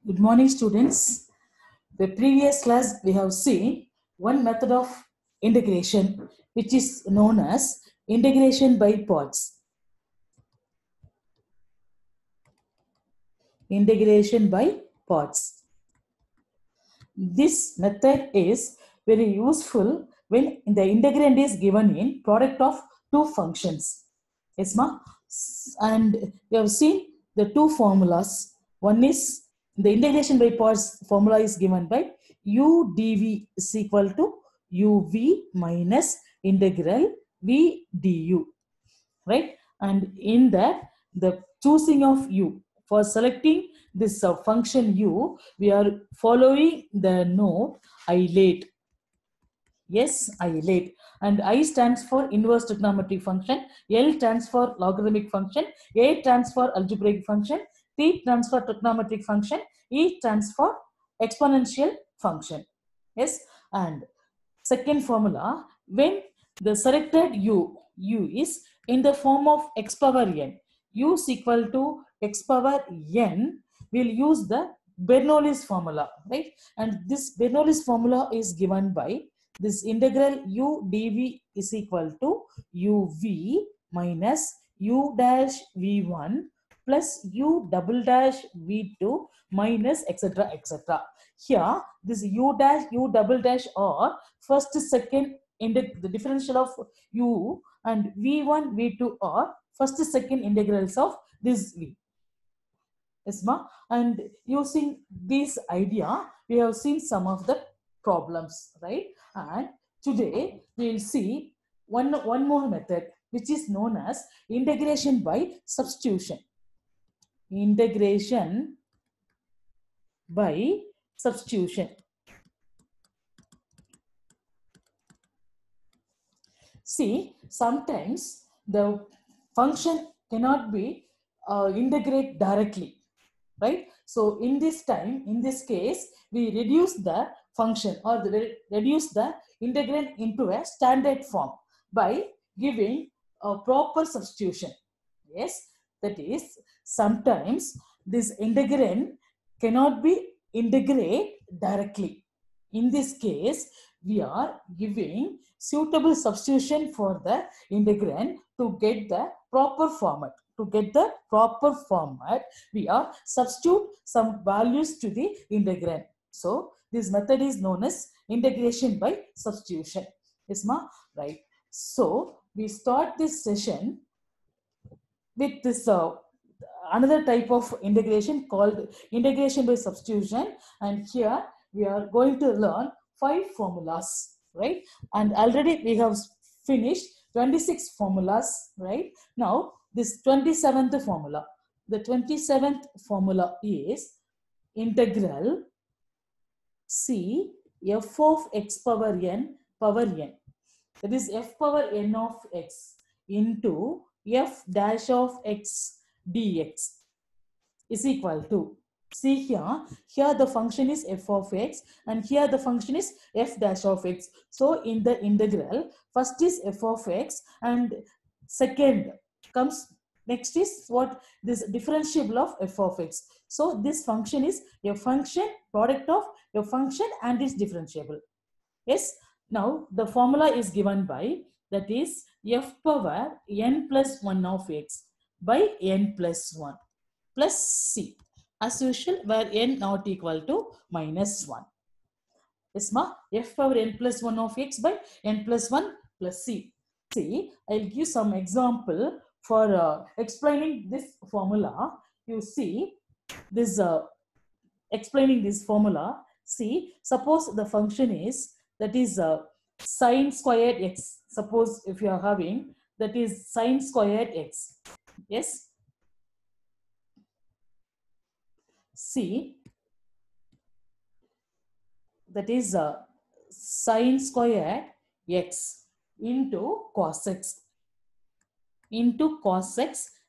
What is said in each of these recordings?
Good morning, students. The previous class we have seen one method of integration which is known as integration by parts. Integration by parts. This method is very useful when the integrand is given in product of two functions. Yes, ma? And we have seen the two formulas. One is the integration by parts formula is given by u dv is equal to uv minus integral v du, right? And in that, the choosing of u, for selecting this function u, we are following the node ILATE. Yes, ILATE. And I stands for inverse trigonometric function, L stands for logarithmic function, A stands for algebraic function, T stands for trigonometric function, E stands for exponential function. Yes, and second formula, when the selected u is in the form of x power n, u is equal to x power n, we'll use the Bernoulli's formula, right? And this Bernoulli's formula is given by this integral u dv is equal to uv minus u dash v1 plus u double dash v2 minus etc etc. Here this u dash u double dash are first second the differential of u, and v1 v2 are first second integrals of this v. Yes, ma? And using this idea, we have seen some of the problems, right? And today we will see one more method which is known as integration by substitution. Integration by substitution. See, sometimes the function cannot be integrate directly, right? So in this case, we reduce the function or reduce the integrand into a standard form by giving a proper substitution. Yes, that is, sometimes this integrand cannot be integrate directly. In this case, we are giving suitable substitution for the integrand to get the proper format. To get the proper format, we are substitute some values to the integrand. So this method is known as integration by substitution. Yes, ma? Right. So we start this session with this another type of integration called integration by substitution, and here we are going to learn 5 formulas, right? And already we have finished 26 formulas, right? Now this 27th formula, the 27th formula is integral c f of x power n, that is f power n of x into f dash of x dx is equal to, see here the function is f of x and here the function is f dash of x. So in the integral, first is f of x and second comes next is what, this differentiable of f of x. So this function is a function product of a function and its differentiable. Yes, now the formula is given by, that is f power n plus 1 of x by n plus 1 plus c, as usual where n not equal to minus 1. Yes, ma? F power n plus 1 of x by n plus 1 plus c. See, I'll give some example for explaining this formula. You see this explaining this formula. See, suppose the function is, that is sine squared x. Suppose if you are having, that is sine squared x. Yes. See, that is sine squared x into cos x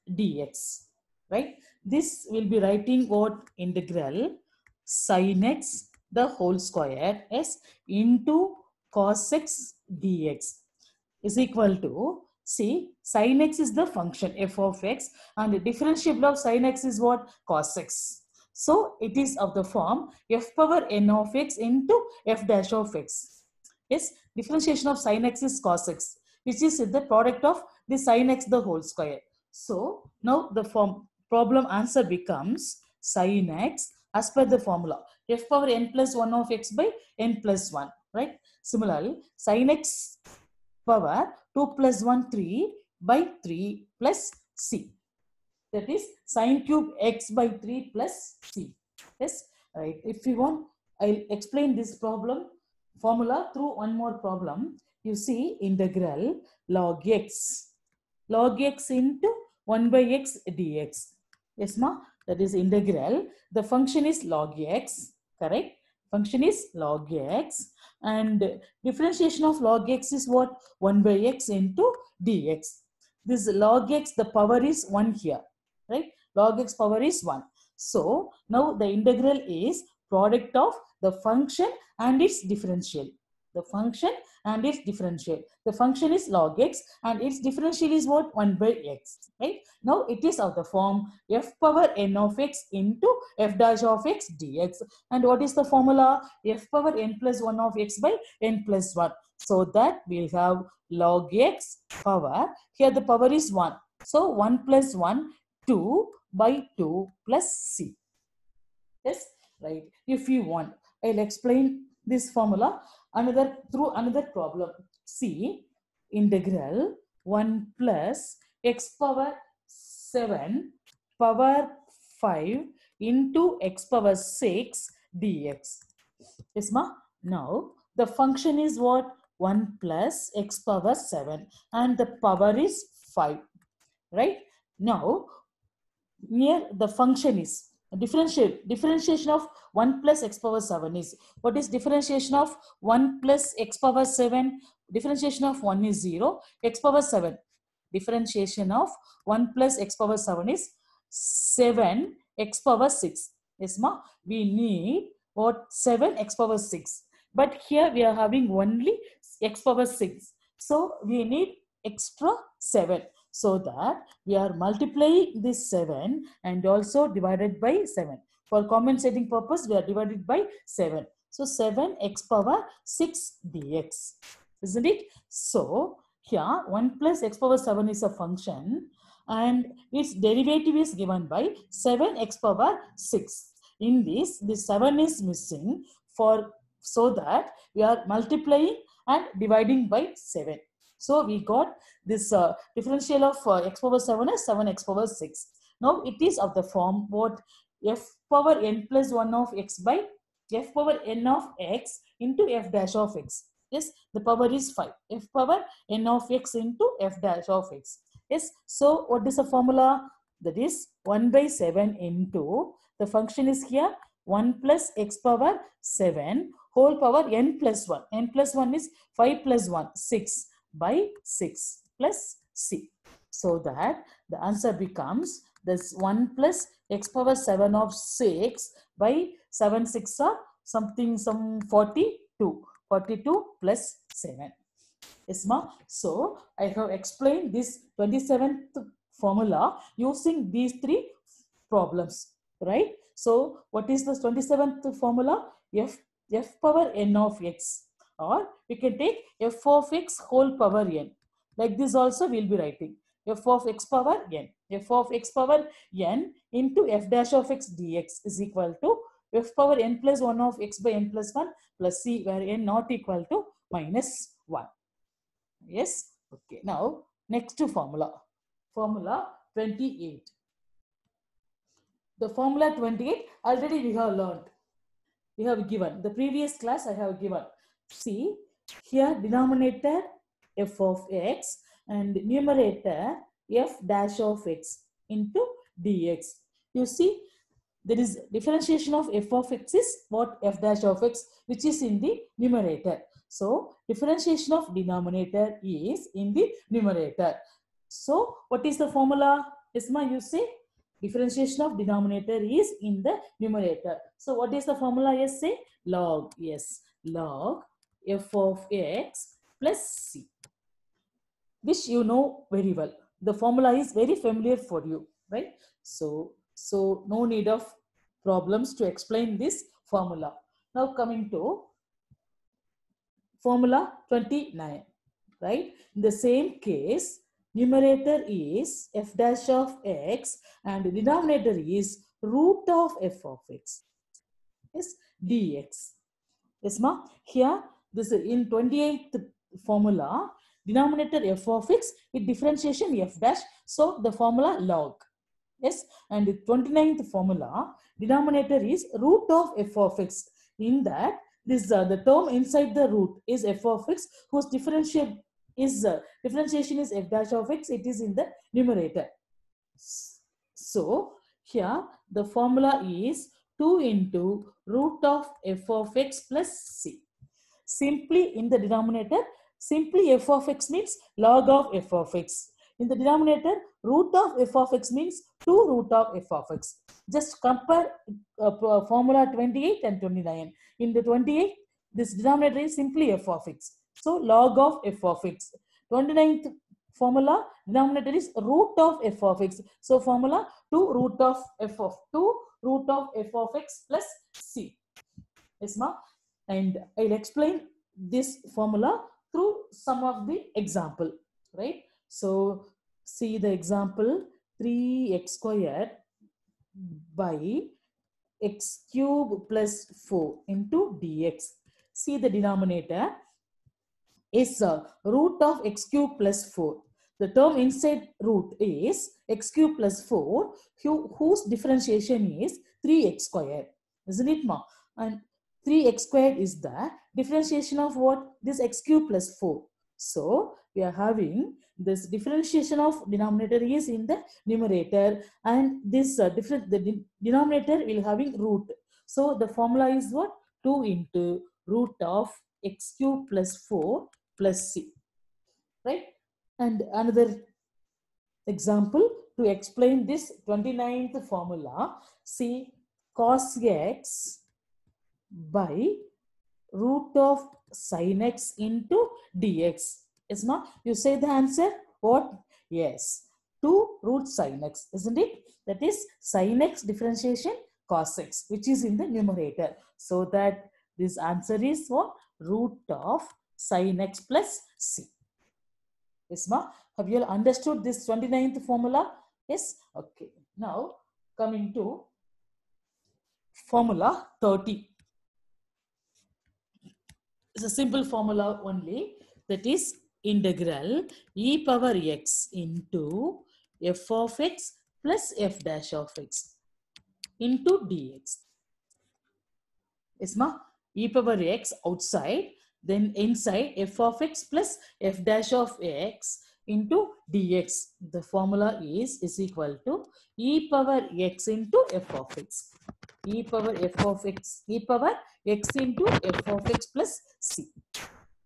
dx, right? This will be writing what, integral sin x the whole square s into cos x dx is equal to, see, sin x is the function f of x and the differentiable of sin x is what, cos x. So it is of the form f power n of x into f dash of x. Yes, differentiation of sin x is cos x, which is the product of the sin x the whole square. So now the problem answer becomes sin x as per the formula f power n plus 1 of x by n plus 1, right? Similarly, sin x power 2 plus 1 3 by 3 plus c. That is sine cube x by 3 plus c. Yes, right. If you want, I'll explain this problem formula through one more problem. You see integral log x into 1 by x dx. Yes, ma? That is integral. The function is log x, correct? Function is log x, and differentiation of log x is what? 1 by x into dx. This log x, the power is 1 here, right? Log x power is 1. So now the integral is product of the function and its differential. The function and its differential. The function is log x and its differential is what? 1 by x, right? Now it is of the form f power n of x into f dash of x dx. And what is the formula? F power n plus 1 of x by n plus 1. So that we'll have log x power. Here the power is 1. So 1 plus 1, 2 by 2 plus c. Yes, right. If you want, I'll explain this formula through another problem. See, integral 1 plus x power 7 power 5 into x power 6 dx. Yes, ma? Now, the function is what? 1 plus x power 7 and the power is 5, right? Now, here the function is differentiation of 1 plus x power 7 is, what is differentiation of 1 plus x power 7? Differentiation of 1 is 0, x power 7. Differentiation of 1 plus x power 7 is 7 x power 6. Yes, ma? We need what? 7 x power 6. But here we are having only x power 6. So we need extra 7. So that we are multiplying this 7 and also divided by 7. For compensating purpose, we are divided by 7. So 7 x power 6 dx. Isn't it? So here 1 plus x power 7 is a function and its derivative is given by 7 x power 6. In this 7 is missing, so that we are multiplying and dividing by 7. So we got this differential of x power 7 as 7 x power 6. Now it is of the form what? F power n plus 1 of x by f power n of x into f dash of x. Yes, the power is 5. F power n of x into f dash of x. Yes, so what is the formula? That is 1 by 7 into, the function is here 1 plus x power 7 whole power n plus 1. N plus 1 is 5 plus 1, 6 by 6 plus c. So that the answer becomes this 1 plus x power 7 of 6 by 7 6 are some 42. 42 plus 7. Yes, ma? So I have explained this 27th formula using these three problems, right? So what is the 27th formula? F power n of x, or we can take f of x whole power n. Like this also we'll be writing f of x power n. F of x power n into f dash of x dx is equal to f power n plus 1 of x by n plus 1 plus c, where n not equal to minus 1. Yes. Okay. Now, next to formula. Formula 28. The formula 28 already we have learned. We have given. The previous class I have given. See, here denominator f of x and numerator f dash of x into dx. You see, there is differentiation of f of x is what? F dash of x, which is in the numerator. So differentiation of denominator is in the numerator. So what is the formula? Isma, you say differentiation of denominator is in the numerator. So what is the formula? Yes, say log. Yes, log f of x plus c, which you know very well. The formula is very familiar for you, right? So no need of problems to explain this formula. Now coming to formula 29, right? In the same case, numerator is f dash of x and denominator is root of f of x is dx. Yes, ma? Here, this is in 28th formula, denominator f of x with differentiation f dash. So the formula log. Yes, and the 29th formula, denominator is root of f of x. In that, this the term inside the root is f of x, whose differentiation is f dash of x. It is in the numerator. So here the formula is 2 into root of f of x plus c. Simply in the denominator, simply f of x means log of f of x. In the denominator, root of f of x means 2 root of f of x. Just compare formula 28 and 29. In the 28, this denominator is simply f of x. So log of f of x. 29th formula, denominator is root of f of x. So formula 2 root of f of x plus c. Yes, ma? And I'll explain this formula through some of the example, right? So see the example 3x squared by x cube plus 4 into dx. See the denominator is root of x cube plus 4. The term inside root is x cube plus 4, whose differentiation is 3x squared. Isn't it, ma? And 3x squared is the differentiation of what? This x cube plus 4. So we are having this differentiation of denominator is in the numerator, and this the denominator will having root. So the formula is what? 2 into root of x cube plus 4 plus c, right? And another example to explain this 29th formula, see cos x by root of sin x into dx. It's not, you say the answer, what? Yes, 2 root sin x, isn't it? That is sin x differentiation cos x, which is in the numerator. So that this answer is what? Root of sin x plus c. Yes, ma? Have you all understood this 29th formula? Yes? Okay. Now, coming to formula 30. It's a simple formula only. That is integral e power x into f of x plus f dash of x into dx. Yes, ma? E power x outside, then inside f of x plus f dash of x into dx. The formula is equal to e power x into f of x. E power f of x, e power x into f of x plus c.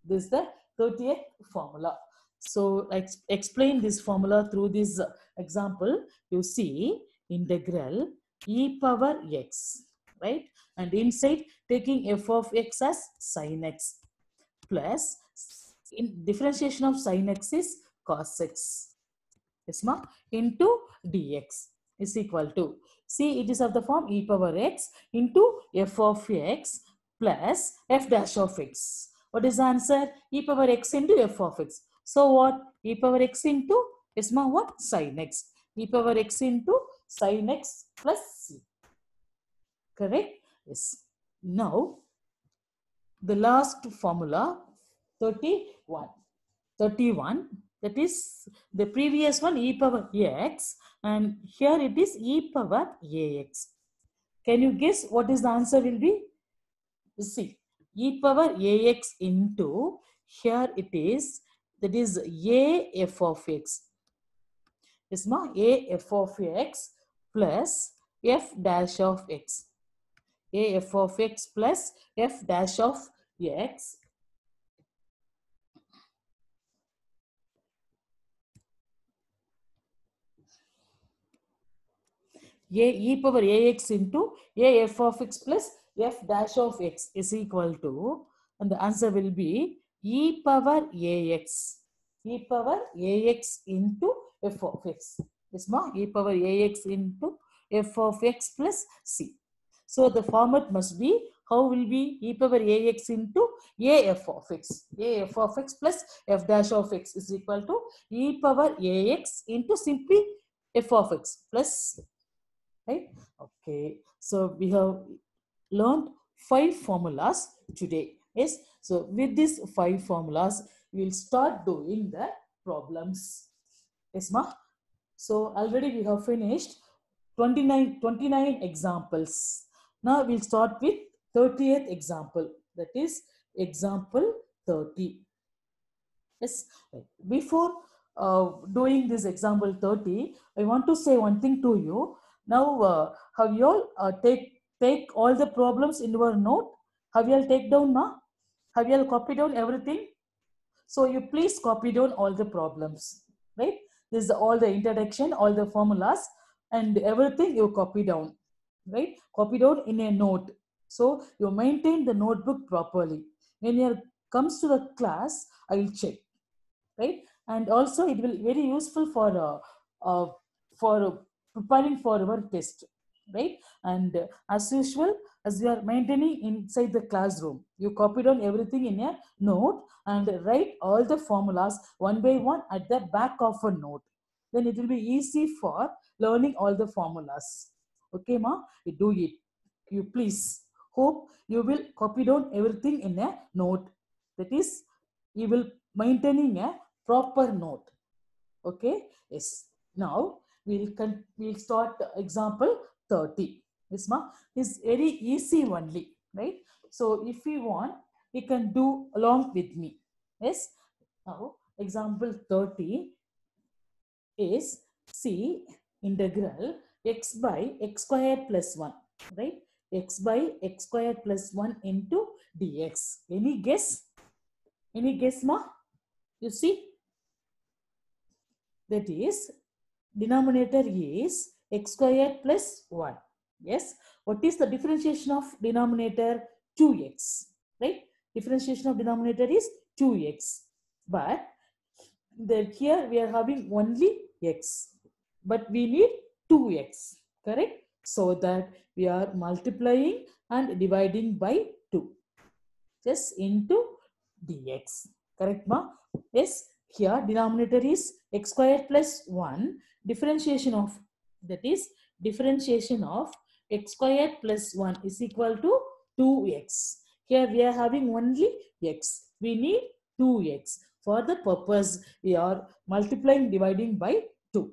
This is the 30th formula. So let's explain this formula through this example. You see integral e power x, right? And inside taking f of x as sin x plus in differentiation of sin x is cos x. Yes, ma? Into dx is equal to, see, it is of the form e power x into f of x plus f dash of x. What is the answer? E power x into f of x. So what? E power x into, yes, ma, what? Sin x. E power x into sin x plus c. Correct? Yes. Now, the last formula, 31. 31, that is the previous one, e power x, and here it is e power ax. Can you guess what is the answer will be? See, e power ax into, here it is, that is a f of x. Is ma, a f of x plus f dash of x. A f of x plus f dash of x. E power ax into a f of x plus f dash of x is equal to, and the answer will be e power ax. E power ax into f of x. Yes, ma? E power ax into f of x plus c. So the format must be, how will be e power ax into af of x. Af of x plus f dash of x is equal to e power ax into simply f of x plus, right? Okay, so we have learned 5 formulas today. Yes, so with these 5 formulas, we will start doing the problems. Yes, ma? So already we have finished 29 examples. Now we'll start with 30th example. That is example 30. Yes, before doing this example 30, I want to say one thing to you. Now, have you all take all the problems in your note? Have you all take down, ma? Have you all copied down everything? So you please copy down all the problems, right? This is all the introduction, all the formulas, and everything you copy down, right? Copy down in a note. So you maintain the notebook properly. When you comes to the class, I will check, right? And also it will very useful for preparing for our test, right? And as usual, as you are maintaining inside the classroom, you copy down everything in a note and write all the formulas one by one at the back of a note. Then it will be easy for learning all the formulas. Okay, ma? You do it. You please. Hope you will copy down everything in a note. That is, you will maintaining a proper note. Okay, yes. Now we'll start example 30. Yes, ma? It's very easy only, right? So if you want, you can do along with me. Yes. Now example 30 is, see, integral x by x squared plus 1, right? X by x squared plus 1 into dx. Any guess? Any guess, ma? You see, that is, denominator is x squared plus 1. Yes. What is the differentiation of denominator? 2x, right? Differentiation of denominator is 2x. But here we are having only x, but we need 2x, correct? So that we are multiplying and dividing by 2, just into dx, correct, ma? Yes. Here denominator is x squared plus 1. Differentiation of, that is, differentiation of x squared plus 1 is equal to 2x. Here we are having only x. We need 2x. For the purpose, we are multiplying, dividing by 2,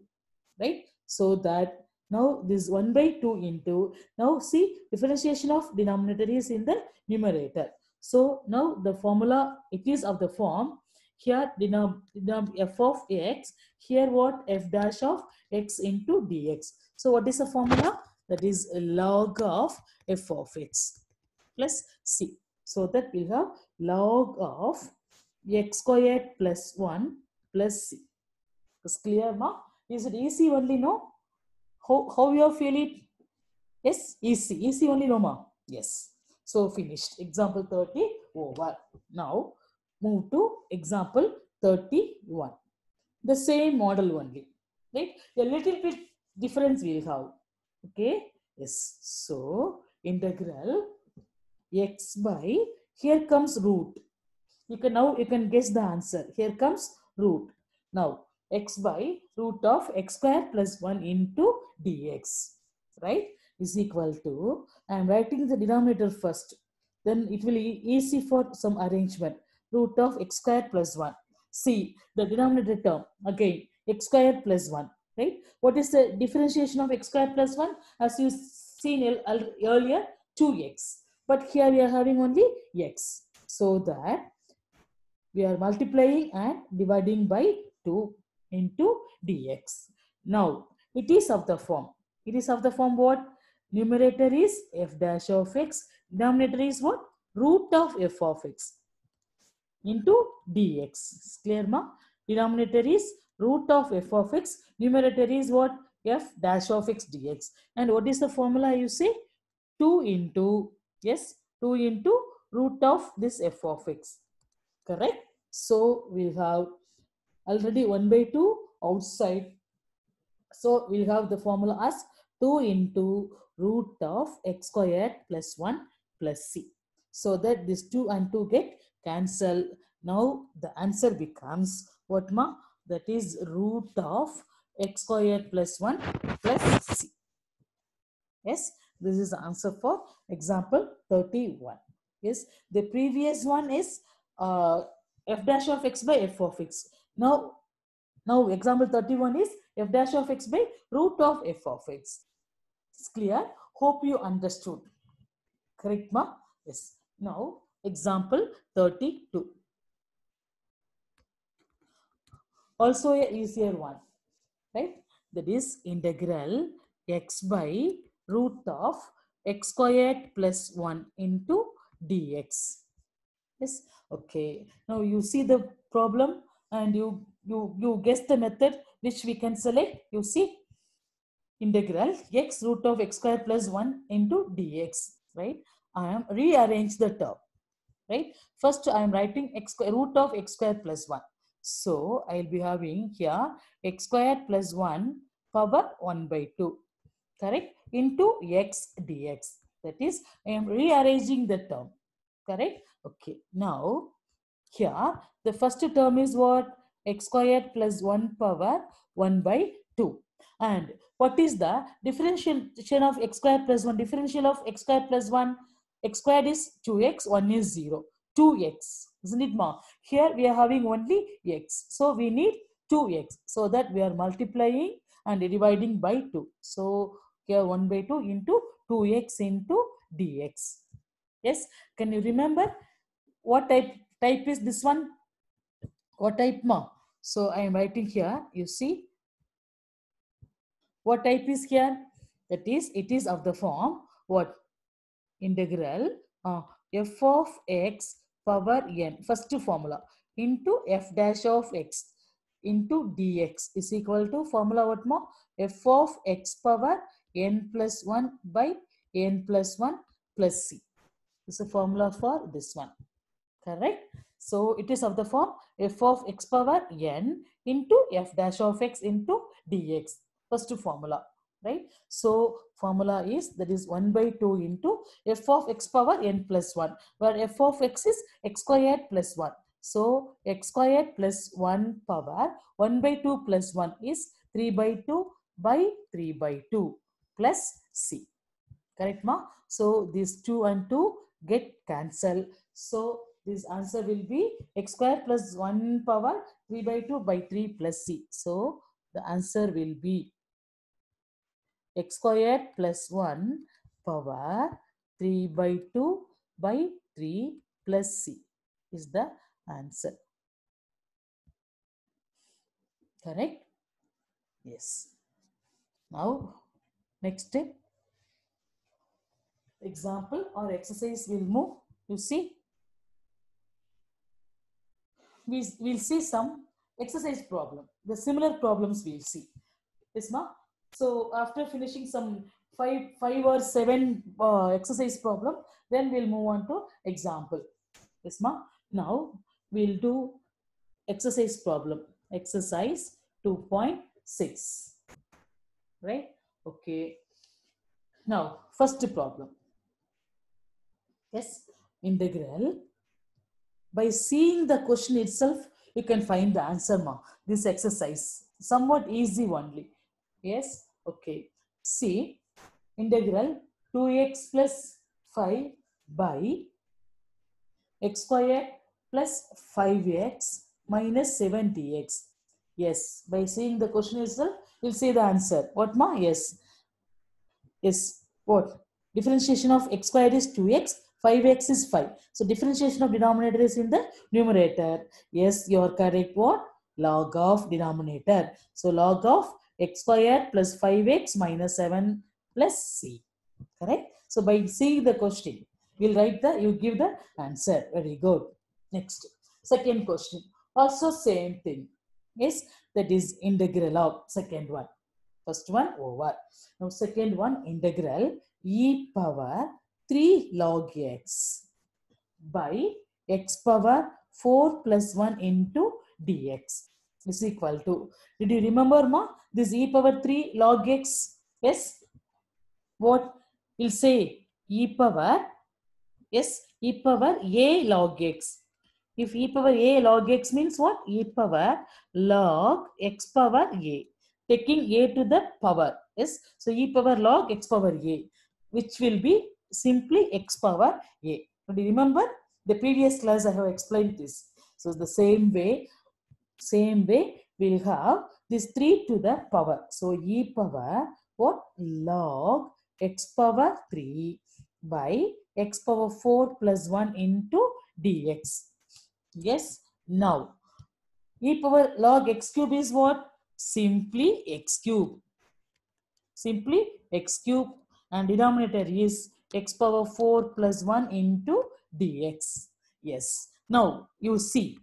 right? So that now this 1 by 2 into, now see, differentiation of denominator is in the numerator. So now the formula, it is of the form, here f of x, here what, f dash of x into dx. So what is the formula? That is log of f of x plus c. So that we have log of x squared plus 1 plus c. It's clear, ma? Is it easy only, no? How you feel it? Yes, easy only, no, ma? Yes. So finished. Example 30 over. Now move to example 31. The same model only, right? A little bit difference we have. Okay. Yes. So integral x by, here comes root. You can guess the answer. Here comes root. Now x by root of x square plus 1 into dx, right, is equal to, I am writing the denominator first, then it will be easy for some arrangement. Root of x square plus 1. See the denominator term again, x square plus 1, right? What is the differentiation of x square plus 1? As you seen earlier, 2x. But here we are having only x. So that we are multiplying and dividing by 2 into dx. Now, it is of the form. It is of the form what? Numerator is f dash of x. Denominator is what? Root of f of x into dx. Clear, ma? Denominator is root of f of x. Numerator is what? F dash of x dx. And what is the formula you say? 2 into, yes, 2 into root of this f of x. Correct? So we have already 1 by 2 outside. So we'll have the formula as 2 into root of x squared plus 1 plus c. So that this 2 and 2 get cancelled. Now the answer becomes what ma? That is root of x squared plus 1 plus c. Yes, this is the answer for example 31. Yes, the previous one is f dash of x by f of x. Now example 31 is f dash of x by root of f of x. It's clear? Hope you understood. Correct, ma? Yes. Now example 32. Also a easier one, right? That is integral x by root of x squared plus 1 into dx. Yes, okay. Now you see the problem and you guess the method which we can select. You see integral x root of x squared plus 1 into dx, right? I am rearrange the term, right? First I am writing x square root of x squared plus 1. So I will be having here x squared plus 1 power 1 by 2, correct, into x dx. That is, I am rearranging the term, correct? Okay, now here the first term is what? X squared plus 1 power 1 by 2. And what is the differentiation of x squared plus 1? Differential of x squared plus 1. X squared is 2x, 1 is 0. 2x, isn't it, ma? Here we are having only x. So we need 2x. So that we are multiplying and dividing by 2. So here 1 by 2 into 2x into dx. Yes, can you remember what type is this one? What type, ma? So I am writing here, you see what type is here? That is, it is of the form what? Integral f of x power n, first formula, into f dash of x into dx is equal to formula what, more? F of x power n plus 1 by n plus 1 plus c. This is a formula for this one, correct? So it is of the form f of x power n into f dash of x into dx, first formula, right? So formula is, that is 1 by 2 into f of x power n plus 1, where f of x is x squared plus 1. So x squared plus 1 power 1 by 2 plus 1 is 3 by 2 by 3 by 2 plus c. Correct, ma? So these 2 and 2 get cancelled. So this answer will be x square plus 1 power 3 by 2 by 3 plus c. So the answer will be x squared plus 1 power 3 by 2 by 3 plus c is the answer. Correct? Yes. Now, next example or exercise will move. You see, we'll see some exercise problem. The similar problems we'll see. Yes, ma? So after finishing some five or seven exercise problem, then we'll move on to example. Yes, ma? Now we'll do exercise problem. Exercise 2.6. Right? Okay. Now, first problem. Yes, integral. By seeing the question itself, you can find the answer, ma. This exercise, somewhat easy only. Yes, okay. See, integral 2x plus 5 by x squared plus 5x minus 7 dx. Yes, by seeing the question itself, you'll see the answer. What, ma? Yes. Yes, what? Differentiation of x squared is 2x, 5x is 5. So differentiation of denominator is in the numerator. Yes, you are correct. What? Log of denominator. So log of x squared plus 5x minus 7 plus c. Correct? So by seeing the question, we'll write you give the answer. Very good. Next, second question. Also same thing. Yes, that is integral of second one. First one over. Now second one, integral e power 3 log x by x power 4 plus 1 into dx is equal to, did you remember, ma? This e power 3 log x? Yes. What we'll say? E power, yes, e power a log x. If e power a log x means what? E power log x power a. Taking a to the power. Yes. So e power log x power a, which will be simply x power a. Do you remember? The previous class I have explained this. So the same way we'll have this 3 to the power. So e power what? Log x power 3 by x power 4 plus 1 into dx. Yes. Now, e power log x cube is what? Simply x cube. Simply x cube, and denominator is x power 4 plus 1 into dx. Yes. Now, you see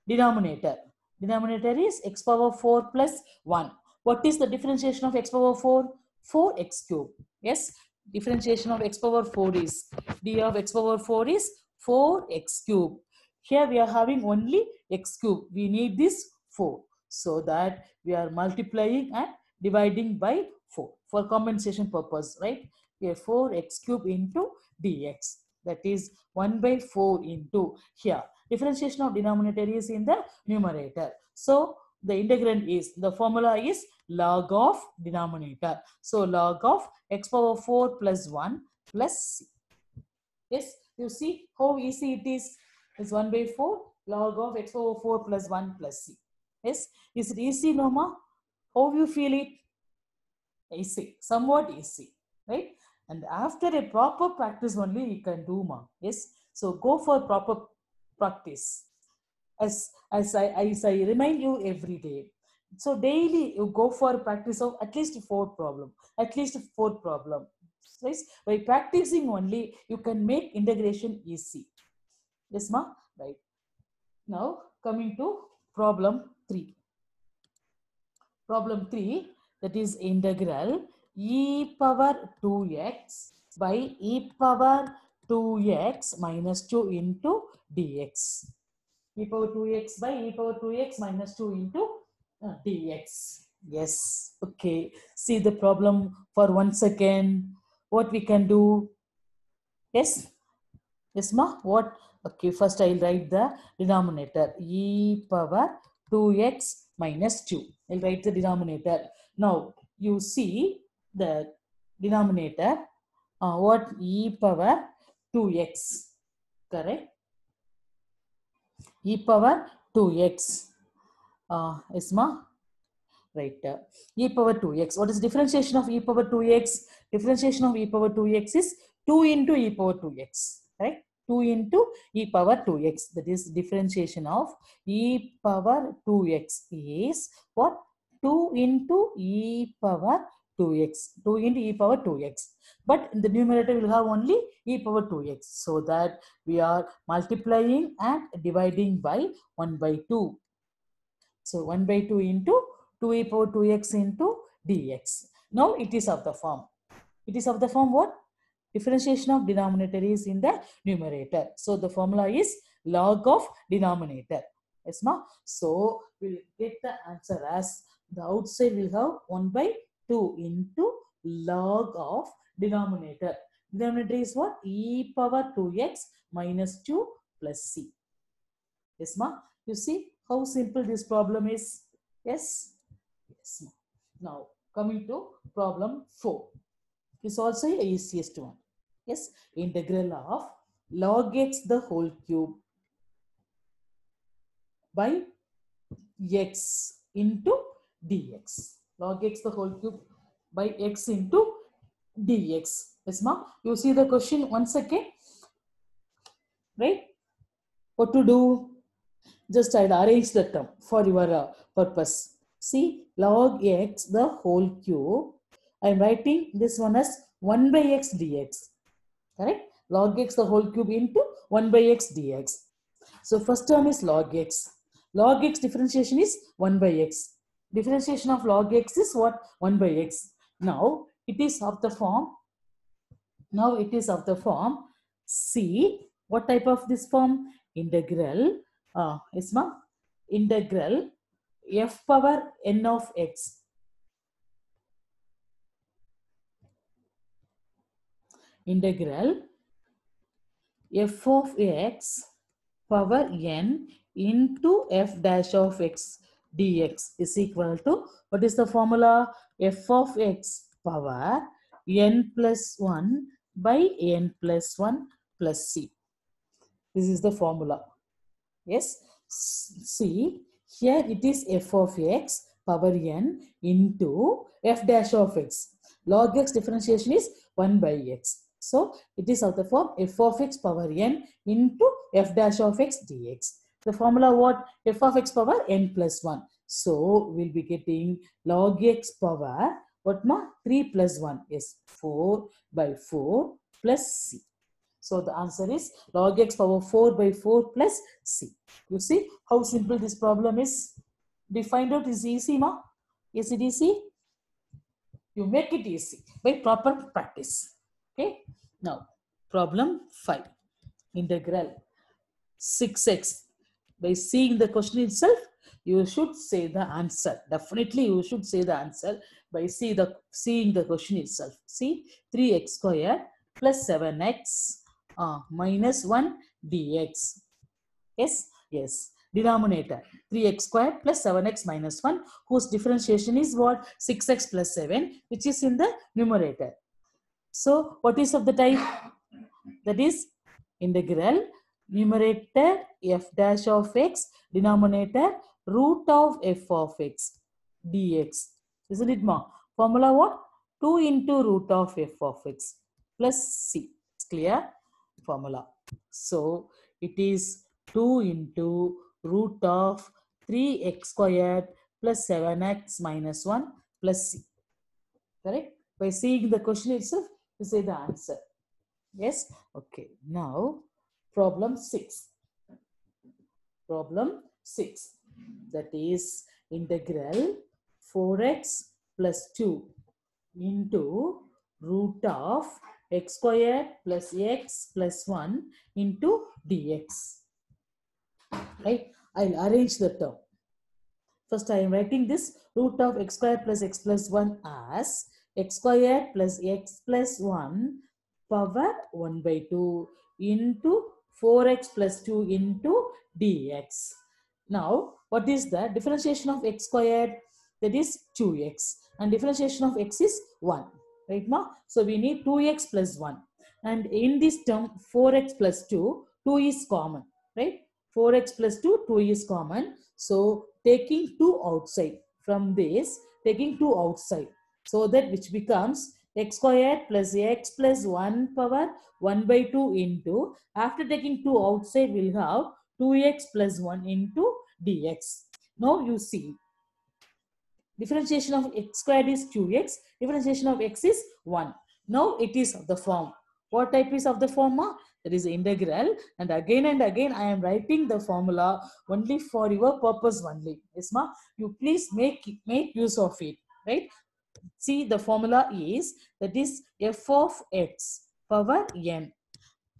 denominator. Denominator is x power 4 plus 1. What is the differentiation of x power 4? 4x cube. Yes. Differentiation of x power 4 is d of x power 4 is 4x cube. Here we are having only x cube. We need this 4. So that we are multiplying and dividing by 4 for compensation purpose, right? Here 4x cube into dx. That is 1 by 4 into here. Differentiation of denominator is in the numerator. So the integrand is, the formula is log of denominator. So log of x power 4 plus 1 plus c. Yes, you see how easy it is. It's 1 by 4 log of x power 4 plus 1 plus c. Yes, is it easy, Norma? How you feel it? Easy, somewhat easy, right? And after a proper practice only you can do, ma. Yes, so go for proper practice. As I remind you every day. So daily you go for practice of at least 4 problem. At least 4 problem. Right? By practicing only you can make integration easy. Yes, ma? Right. Now coming to problem 3. Problem 3, that is integral e power 2x by e power 2x minus 2 into dx. E power 2x by e power 2x minus 2 into dx. Yes. Okay. See the problem for 1 second. What we can do? Yes. Yes, ma? What? Okay. First, I'll write the denominator. E power 2x minus 2. I'll write the denominator. Now, you see the denominator. What? E power 2x. Correct? E power 2x. Yes, ma? Right. E power 2x. What is differentiation of e power 2x? Differentiation of e power 2x is 2 into e power 2x. Right? 2 into e power 2x. That is differentiation of e power 2x is what? 2 into e power 2x. 2 into e power 2x. But in the numerator will have only e power 2x. So that we are multiplying and dividing by 1 by 2. So 1 by 2 into 2 e power 2x into dx. Now it is of the form. It is of the form what? Differentiation of denominator is in the numerator. So the formula is log of denominator. Yes, ma? So we'll get the answer as the outside will have 1 by 2 into log of denominator. Denominator is what? E power 2x minus 2 plus c. Yes, ma? You see how simple this problem is? Yes? Yes, ma. Now, coming to problem 4. It's also the easiest one. Yes? Integral of log x the whole cube by x into dx. Log x the whole cube by x into dx. Yes, ma? You see the question once again? Right? What to do? Just I'll arrange the term for your purpose. See, log x the whole cube. I'm writing this one as 1 by x dx. Correct? Log x the whole cube into 1 by x dx. So first term is log x. Log x differentiation is 1 by x. Differentiation of log x is what? 1 by x. Now it is of the form. Now it is of the form C. What type of this form? Integral. Isma? Integral f power n of x. integral f of x power n into f dash of x dx is equal to, what is the formula? F of x power n plus 1 by n plus 1 plus c. This is the formula. Yes. See, here it is f of x power n into f dash of x. Log x differentiation is 1 by x. So it is of the form f of x power n into f dash of x dx. The formula what? F of x power n plus 1. So we'll be getting log x power what ma? 3 plus 1 is 4 by 4 plus c. So the answer is log x power 4 by 4 plus c. You see how simple this problem is? We find out is easy, ma? Is it easy? You make it easy by proper practice. Okay. Now, problem 5. Integral 6x. By seeing the question itself, you should say the answer. Definitely, you should say the answer by seeing the question itself. See, 3x squared plus 7x minus 1 dx. Yes, yes. Denominator 3x squared plus 7x minus 1, whose differentiation is what? 6x plus 7, which is in the numerator. So, what is of the type? That is integral numerator f dash of x, denominator root of f of x dx. Isn't it more? Formula what? 2 into root of f of x plus c. It's clear? Formula. So, it is 2 into root of 3x squared plus 7x minus 1 plus c. Correct? By seeing the question itself, you say the answer. Yes? Okay. Now, problem 6. Problem 6. That is integral 4x plus 2 into root of x squared plus x plus 1 into dx. Right? I'll arrange the term. First, I am writing this root of x squared plus x plus 1 as x squared plus x plus 1 power 1 by 2 into 4x plus 2 into dx. Now, what is the differentiation of x squared? That is 2x. And differentiation of x is 1. Right now? So, we need 2x plus 1. And in this term, 4x plus 2, 2 is common. Right? 4x plus 2, 2 is common. So, taking 2 outside. From this, taking 2 outside. So, that which becomes x squared plus x plus 1 power 1 by 2 into, after taking 2 outside, we'll have 2x plus 1 into dx. Now, you see, differentiation of x squared is 2x, differentiation of x is 1. Now, it is of the form. What type is of the form? That is integral, and again I am writing the formula only for your purpose only. Yes, ma? You please make use of it, right? See, the formula is, that is f of x power n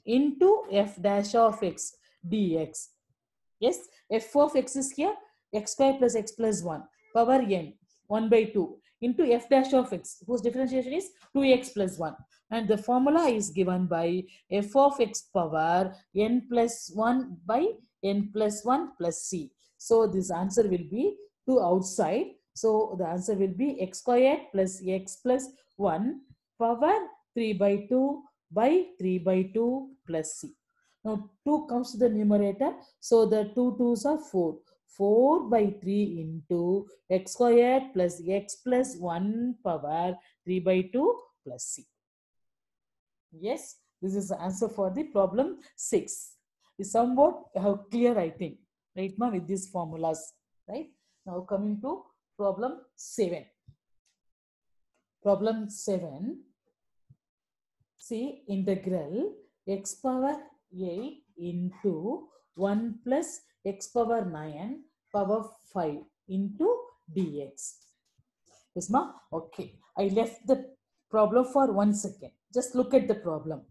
into f dash of x dx. Yes, f of x is here, x square plus x plus 1 power n 1 by 2 into f dash of x, whose differentiation is 2x plus 1. And the formula is given by f of x power n plus 1 by n plus 1 plus c. So this answer will be 2 outside. So the answer will be x squared plus x plus 1 power 3 by 2 by 3 by 2 plus c. Now 2 comes to the numerator. So the 2 2s are 4. 4 by 3 into x squared plus x plus 1 power 3 by 2 plus c. Yes, this is the answer for the problem 6. It's somewhat clear, I think, right, ma, with these formulas, right? Now coming to problem 7. Problem 7. See, integral x power 8 into 1 plus x power 9 power 5 into dx. Yes, ma? Okay. I left the problem for 1 second. Just look at the problem.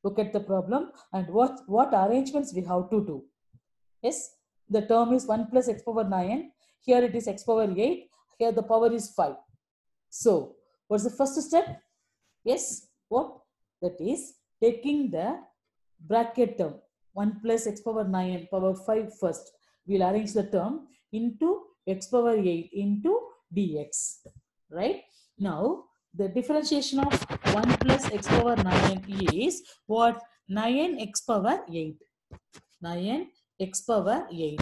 Look at the problem and what arrangements we have to do. Yes, the term is 1 plus x power 9. Here it is x power 8. Here the power is 5. So, what's the first step? Yes, what? That is taking the bracket term 1 plus x power 9 power 5 first. We'll arrange the term into x power 8 into dx. Right? Now, the differentiation of 1 plus x power 9 is what? 9x power 8. 9x power 8.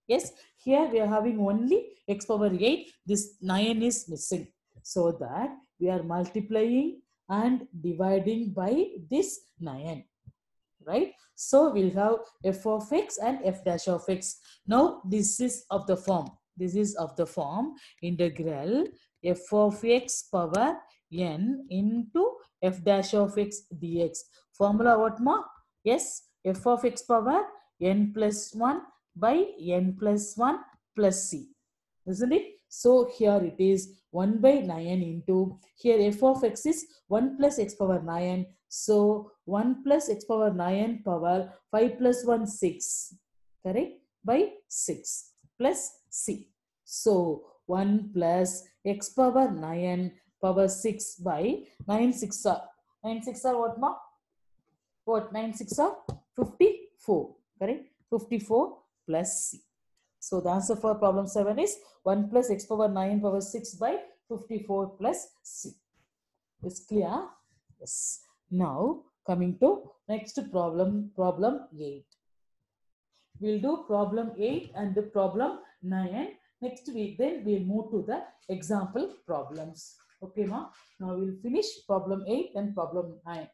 Yes, here we are having only x power 8. This 9 is missing. So that we are multiplying and dividing by this 9. Right? So we'll have f of x and f dash of x. Now this is of the form. This is of the form integral f of x power n into f dash of x dx. Formula what ma? Yes, f of x power n plus 1 by n plus 1 plus c. Isn't it? So here it is 1 by 9 into, here f of x is 1 plus x power 9. So 1 plus x power 9 power 5 plus 1 6. Correct? By 6 plus c. So 1 plus x power 9 power 6 by 9 6 are. 9 6 are what ma? What? 9 6 are 54. Correct? 54 plus c. So the answer for problem 7 is 1 plus x power 9 power 6 by 54 plus c. Is clear? Yes. Now coming to next problem, problem 8. We'll do problem 8 and the problem 9. Next week then we'll move to the example problems. Okay ma? Now we'll finish problem 8 and problem 9.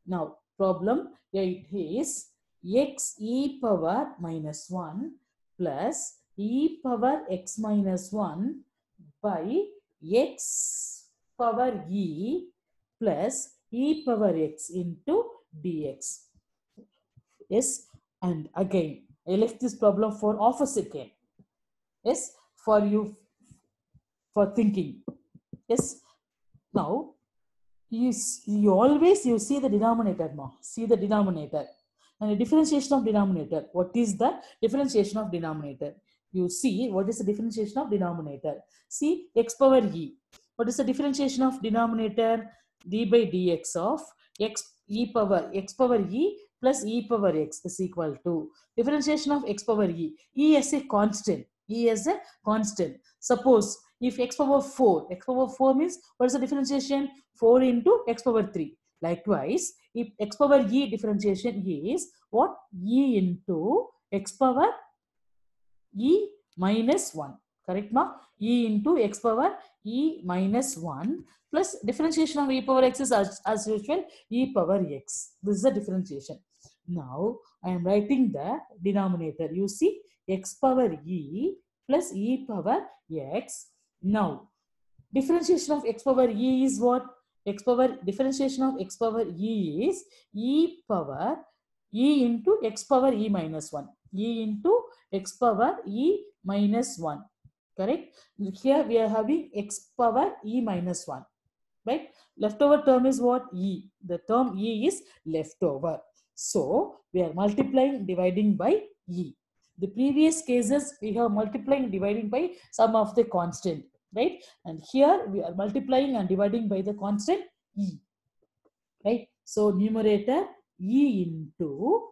Now problem 8 is x e power minus 1 plus e power x minus 1 by x power e plus e power x into dx. Yes, and again, I left this problem for half a second. Yes, for you, for thinking. Yes, now you see the denominator now. See the denominator. And the differentiation of denominator. What is the differentiation of denominator? You see what is the differentiation of denominator. See x power e. What is the differentiation of denominator? D by dx of x power e plus e power x is equal to differentiation of x power e. E as a constant. E as a constant. Suppose if x power 4 means what is the differentiation? 4 into x power 3. Likewise, if x power e differentiation is what? E into x power e minus 1. Correct ma? E into x power e minus 1 plus differentiation of e power x is as usual e power x. This is the differentiation. Now, I am writing the denominator. You see x power e plus e power x. Now, differentiation of x power e is what? Differentiation of x power e is e power e into x power e minus 1. E into x power e minus 1. Correct? Here we are having x power e minus 1. Right? Leftover term is what? E. The term e is leftover. So we are multiplying, dividing by e. The previous cases we have multiplying, dividing by sum of the constant. Right? And here we are multiplying and dividing by the constant e. Right? So numerator e into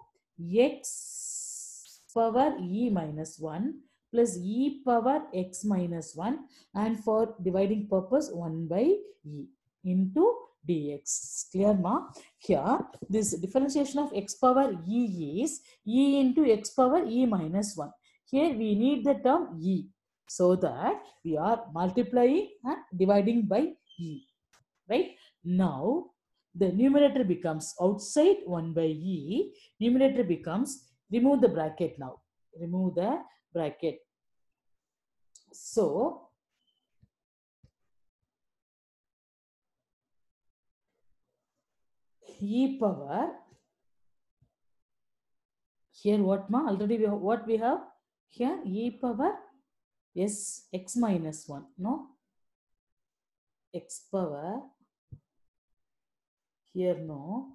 x power e minus 1 plus e power x minus 1, and for dividing purpose 1 by e into dx. Clear ma? Here this differentiation of x power e is e into x power e minus 1. Here we need the term e, so that we are multiplying and dividing by e. Right? Now the numerator becomes outside 1 by e. Numerator becomes, remove the bracket now. Remove the bracket. So e power, here what ma? Already we have, what we have? Here e power, yes, x minus 1. No? X power, here no.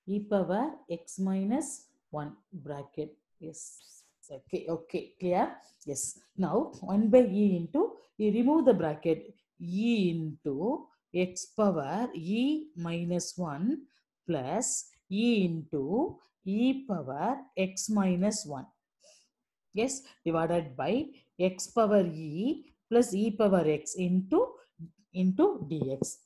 E power x minus 1 bracket. Yes. Okay, okay, clear? Yes. Now 1 by e into, you remove the bracket, e into x power e minus 1 plus e into e power x minus 1. Yes, divided by x power e plus e power x into dx.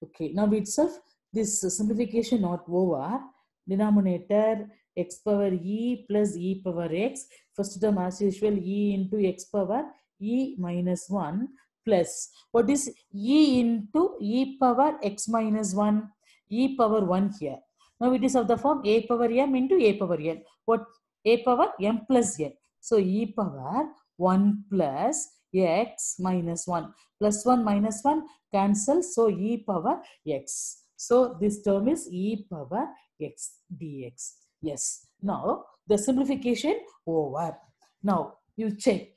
Okay, now itself this simplification not over. Denominator x power e plus e power x. First term as usual e into x power e minus 1 plus what is e into e power x minus 1? E power 1 here. Now it is of the form a power m into a power n. What? A power m plus n. So e power 1 plus x minus 1 plus 1 minus 1 cancel. So e power x. So this term is e power x dx. Yes. Now the simplification over. Now you check.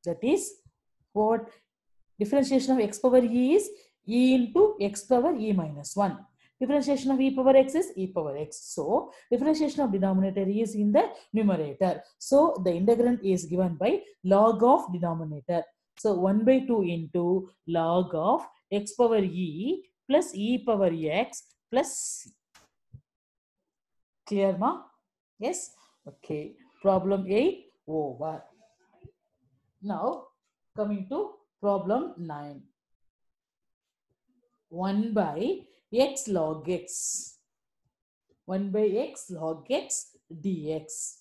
That is what differentiation of x power e is e into x power e minus 1. Differentiation of e power x is e power x. So differentiation of denominator is in the numerator. So the integrand is given by log of denominator. So 1 by 2 into log of x power e plus e power x plus c. Clear, ma? Yes? Okay. Problem 8 over. Now coming to problem 9. 1 by x log x. 1 by x log x dx.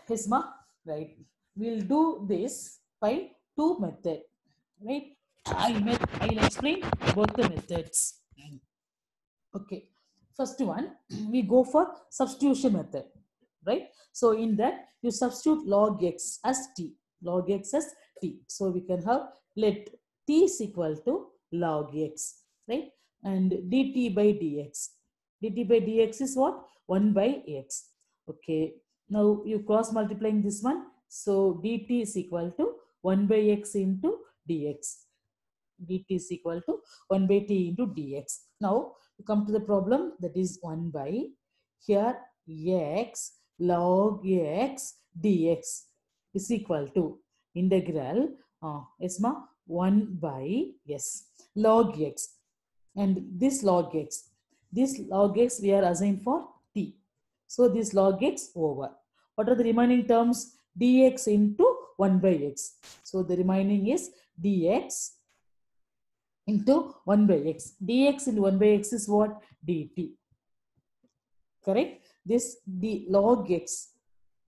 Yes, ma? Right. We'll do this by two methods. Right? I'll explain both the methods. Okay. First one, we go for substitution method. Right? So in that, you substitute log x as t. Log x as t. So we can have let t is equal to log x. Right? And dt by dx. Dt by dx is what? 1 by x. Okay. Now you cross multiplying this one. So dt is equal to 1 by x into dx. Dt is equal to 1 by t into dx. Now come to the problem, that is 1 by here x log x dx is equal to integral yes ma 1 by yes log x, and this log x we are assigned for t. So this log x over. What are the remaining terms? Dx into 1 by x. So the remaining is dx into 1 by x. Dx into 1 by x is what? Dt. Correct? This the log x.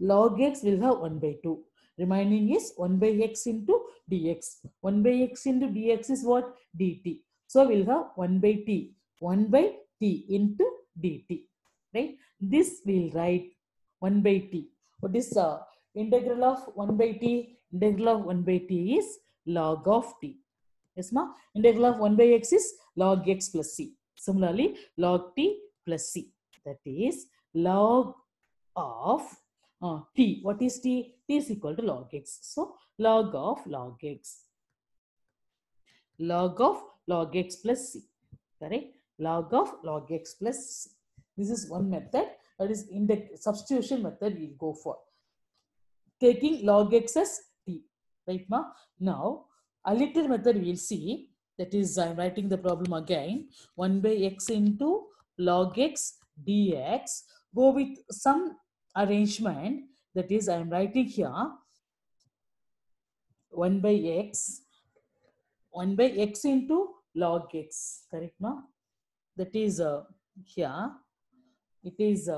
Log x will have 1 by 2. Remaining is 1 by x into dx. 1 by x into dx is what? Dt. So we'll have 1 by t. 1 by t into dt. Right? This we'll write 1 by t. What is integral of 1 by t? Integral of 1 by t is log of t. Yes, ma? Integral of 1 by x is log x plus c. Similarly, log t plus c. That is log of t. What is t? T is equal to log x. So, log of log x. Log of log x plus c. Correct? Log of log x plus c. This is one method. That is in the substitution method we go for. Taking log x as t. Right, ma? Now, a little method we will see. That is, I am writing the problem again. 1 by x into log x dx. Go with some arrangement. That is, I am writing here 1 by x into log x. Correct, ma? That is here. It is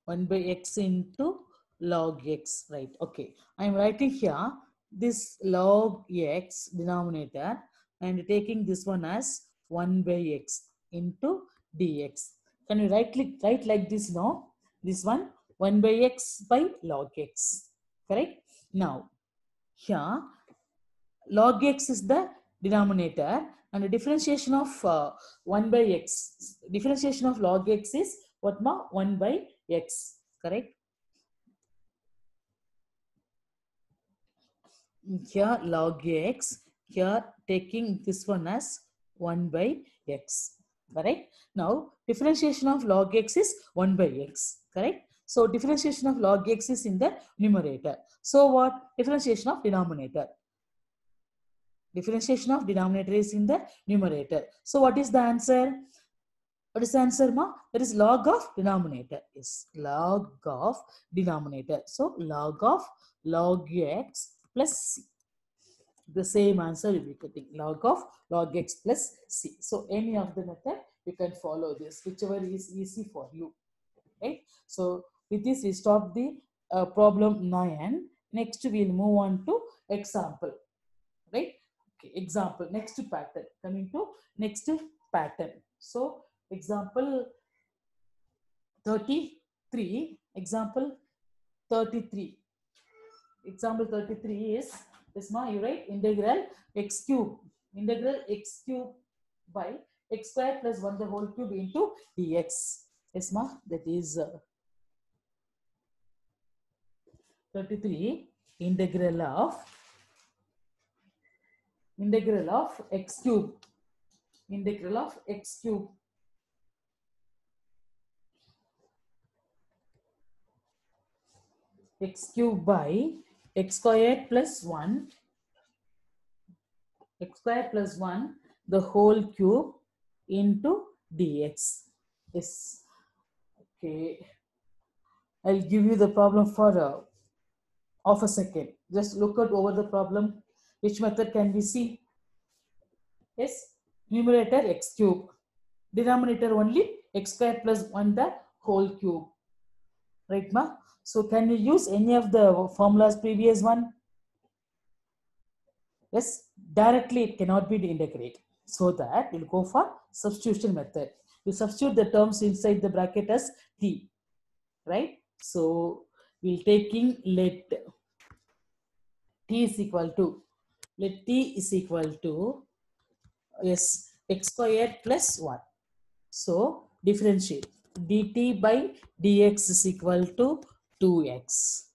1 by x into log x, right? Okay, I am writing here this log x denominator and taking this one as 1 by x into dx. Can you write like this now? This one 1 by x by log x, correct? Now here log x is the denominator and the differentiation of 1 by x. Differentiation of log x is what ma? 1 by x, correct? Here log x, here taking this one as 1 by x, correct? Now differentiation of log x is 1 by x, correct? So differentiation of log x is in the numerator. So what? Differentiation of denominator. Differentiation of denominator is in the numerator. So what is the answer? What is the answer, ma? That is log of denominator. Is log of denominator. So log x plus c. The same answer will be getting log x plus c. So any of the method you can follow this, whichever is easy for you. Right? So with this we stop the problem 9. Next we'll move on to example. Right? Okay, example, next pattern. Coming to next pattern. So example 33. Example 33. Example 33 is ma, you write integral x cube by x square plus 1 the whole cube into dx. Yes, ma, that is 33 integral of x cube x cube by x squared plus 1 the whole cube into dx. Yes. Okay. I'll give you the problem for half a second. Just look at over the problem. Which method can we see? Yes. Numerator x cube. Denominator only x square plus 1 the whole cube. Right, ma? So can you use any of the formulas previous one? Yes. Directly it cannot be integrated. So that we'll go for substitution method. You substitute the terms inside the bracket as t. Right? So we'll taking let t is equal to yes, x squared plus 1. So differentiate dt by dx is equal to 2x.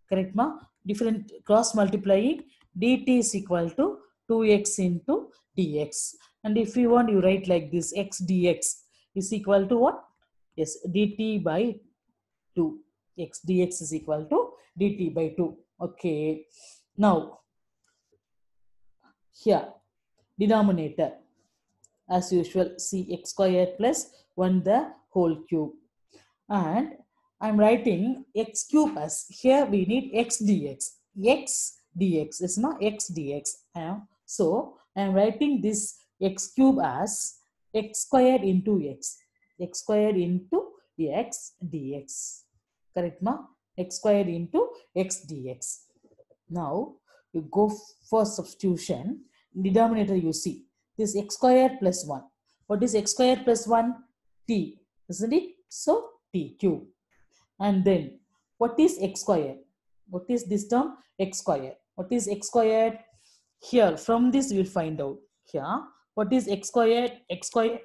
Correct, ma? Different cross multiplying dt is equal to 2x into dx. And if you want, you write like this, x dx is equal to what? Yes, dt by 2. X dx is equal to dt by 2. Okay. Now, here, denominator. As usual, c x squared plus 1 the whole cube. And I'm writing x cube as, here we need x dx. X dx is not x dx. So I'm writing this x cube as x squared into x. X squared into x dx. Correct, ma? X squared into x dx. Now you go for substitution. Denominator you see. This x squared plus 1. What is x squared plus 1? T. Isn't it? So t cube. And then what is x squared? What is this term? X squared. What is x squared? Here from this we will find out. Here what is x squared? X squared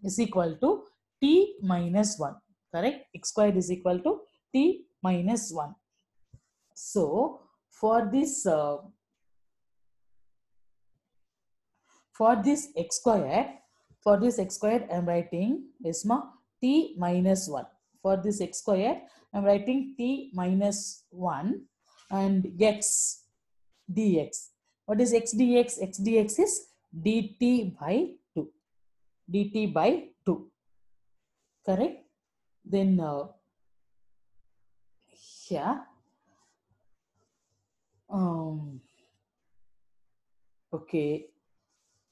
is equal to t minus 1. Correct? X squared is equal to t minus 1. So for this x squared, I am writing isma t minus 1. For this x squared, I am writing t minus 1 and x dx. What is x dx? X dx is dt by 2. dt by 2. Correct? Then here, okay,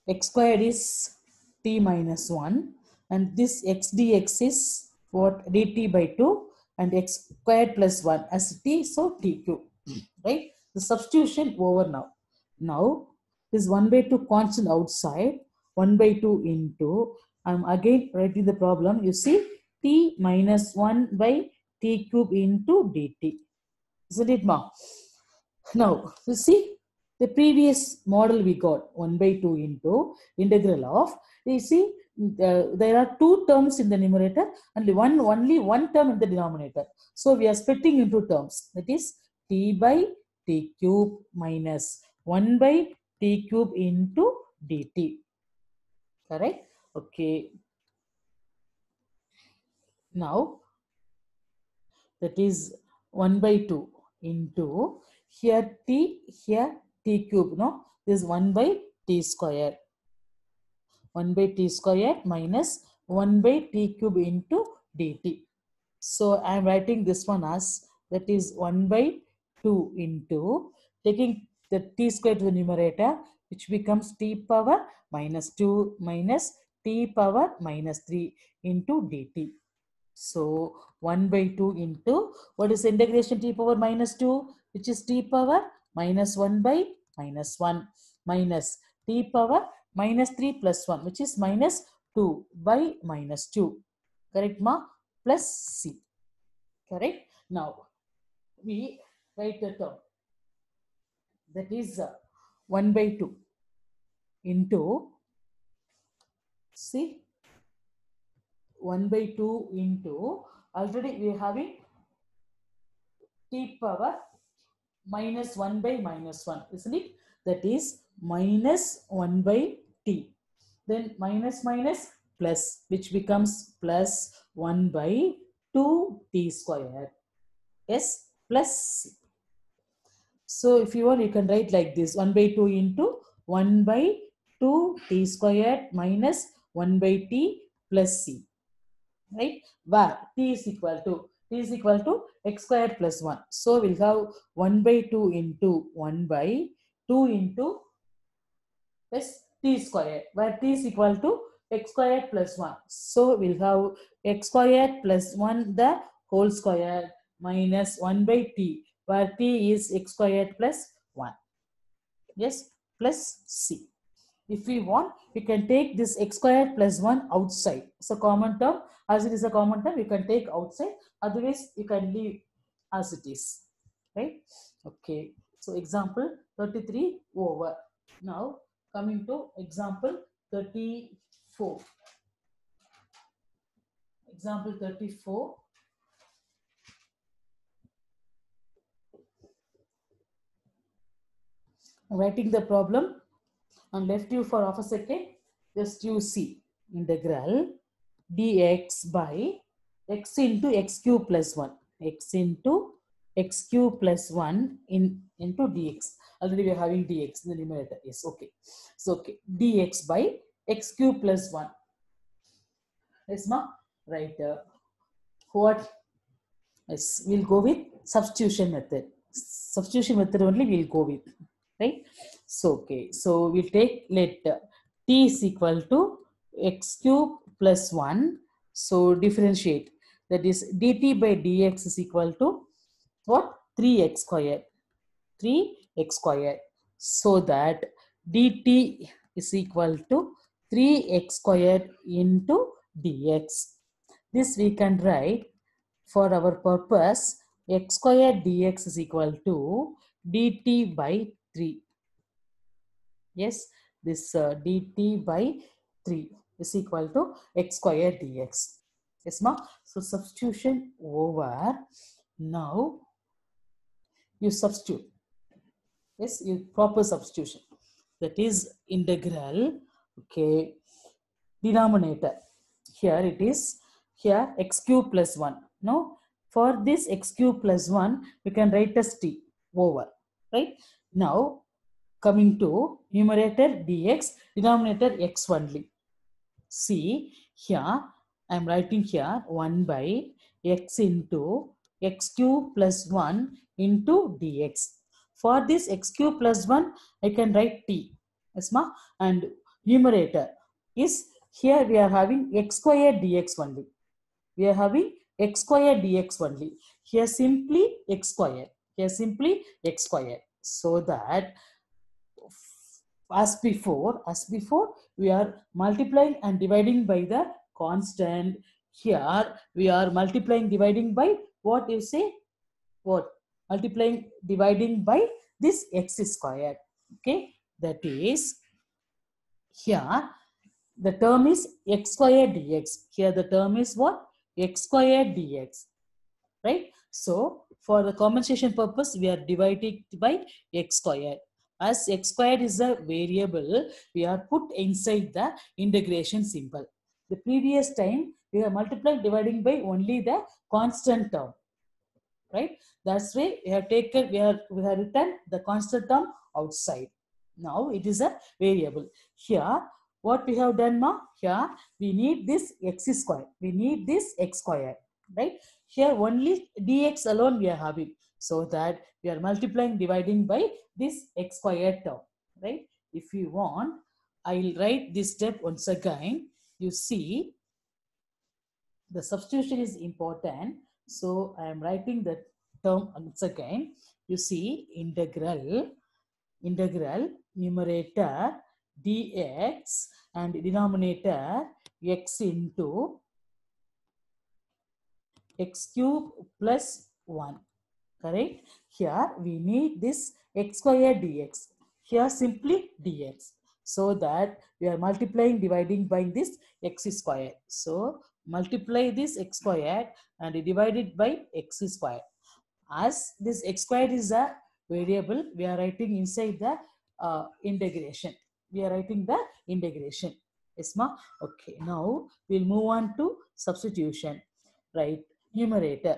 x squared is t minus 1 and this x dx is what? dt by 2 and x squared plus 1 as t, so t cube. Right? The substitution over now. Now this 1 by 2 constant outside, 1 by 2 into, I'm again writing the problem. You see, t minus 1 by t cube into dt. Isn't it, ma? Now, you see, the previous model we got 1 by 2 into integral of, you see, there are two terms in the numerator and only one term in the denominator. So we are splitting into terms. That is t by t cube minus 1 by t cube into dt. Correct? Okay. Now, that is 1 by 2 into here t cube, no? This 1 by t square. 1 by t square minus 1 by t cube into dt. So I am writing this one as that is 1 by 2 into taking the t square to the numerator, which becomes t power minus 2 minus t power minus 3 into dt. So 1 by 2 into what is integration t power minus 2, which is t power minus 1 by minus 1 minus t power minus 3 plus 1, which is minus 2 by minus 2. Correct, ma? Plus c. Correct. Now we write the term that is 1 by 2 into, see, 1 by 2 into, already we are having t power minus 1 by minus 1, isn't it? That is minus 1 by t. Then minus minus plus, which becomes plus 1 by 2t square. Yes, plus c. So if you want, you can write like this: 1 by 2 into 1 by 2 t squared minus 1 by t plus c. Right? Where t is equal to x squared plus 1. So we'll have 1 by 2 into 1 by 2 into plus t squared, where t is equal to x squared plus 1. So we'll have x squared plus 1 the whole square minus 1 by t, where t is x squared plus 1. Yes, plus c. If we want, we can take this x squared plus 1 outside. It's a common term. As it is a common term, you can take outside. Otherwise, you can leave as it is. Right? Okay. So example 33 over. Now coming to example 34. Example 34. Writing the problem and left you for half a second. Just you see integral dx by x into x cube plus 1. X into x cube plus 1 into dx. Already we are having dx in the numerator. Yes, okay. So, okay. Dx by x cube plus 1. Yes, ma? Right. What? Yes, we'll go with substitution method. Substitution method only we'll go with. Right? So, okay. So, we'll take let t is equal to x cube plus 1. So, differentiate. That is dt by dx is equal to what? 3x squared. 3x squared. So that dt is equal to 3x squared into dx. This we can write for our purpose x squared dx is equal to dt by 3. Yes, this dt by 3 is equal to x squared dx. Yes, ma? So substitution over. Now you substitute. Yes, proper substitution. That is integral. Okay, denominator. Here it is. Here x cube plus 1. No, for this x cube plus 1, we can write as t over. Right? Now, coming to numerator dx, denominator x only. See, here I am writing here 1 by x into x cube plus 1 into dx. For this x cube plus 1, I can write t. Yes, ma? And numerator is here we are having x squared dx only. We are having x squared dx only. Here simply x squared. Here simply x squared. So that as before, we are multiplying and dividing by the constant. Here we are multiplying, dividing by what you say? What? Multiplying, dividing by this x squared. Okay, that is here the term is x squared dx. Here the term is what? X squared dx. Right? So for the compensation purpose, we are dividing by x squared. As x squared is a variable, we are put inside the integration symbol. The previous time, we have multiplied dividing by only the constant term. Right? That's why we have taken, we have written the constant term outside. Now it is a variable. Here, what we have done now? Here, we need this x square. We need this x square, right? Here, only dx alone we are having. So that we are multiplying, dividing by this x square term, right? If you want, I'll write this step once again. You see, the substitution is important. So I am writing the term once again. You see, integral numerator dx and denominator x into x cube plus 1. Correct? Here we need this x square dx. Here simply dx. So that we are multiplying, dividing by this x square. So multiply this x square and divide it by x square. As this x square is a variable, we are writing inside the integration. We are writing the integration. Yes, ma? Okay, now we'll move on to substitution. Right, numerator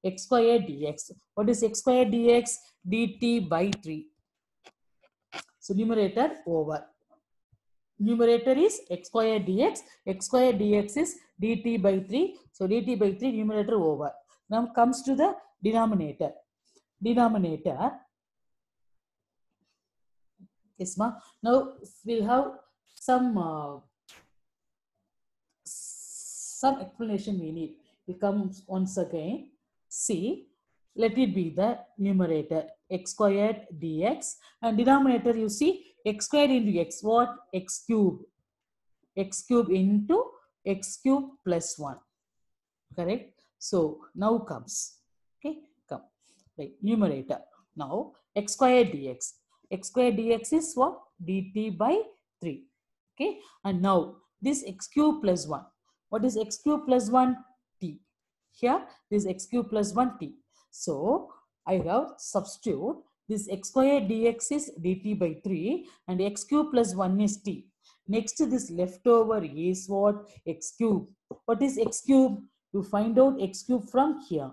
x square dx. What is x square dx? dt by 3. So numerator over. Numerator is x square dx. X square dx is dt by 3. So dt by 3 numerator over. Now comes to the denominator. Yes, ma. Now we'll have some explanation we need. We come once again. See, let it be the numerator x squared dx and denominator you see x squared into x. What? X cube. X cube into x cube plus 1. Correct? So now comes. Okay, come. Right, numerator. Now x squared dx. X squared dx is what? dt by 3. Okay, and now this x cube plus 1. What is x cube plus 1? T. Here, this x cube plus 1 t. So, I have substitute this x square dx is dt by 3 and x cube plus 1 is t. Next, this leftover is what? X cube. What is x cube? You find out x cube from here.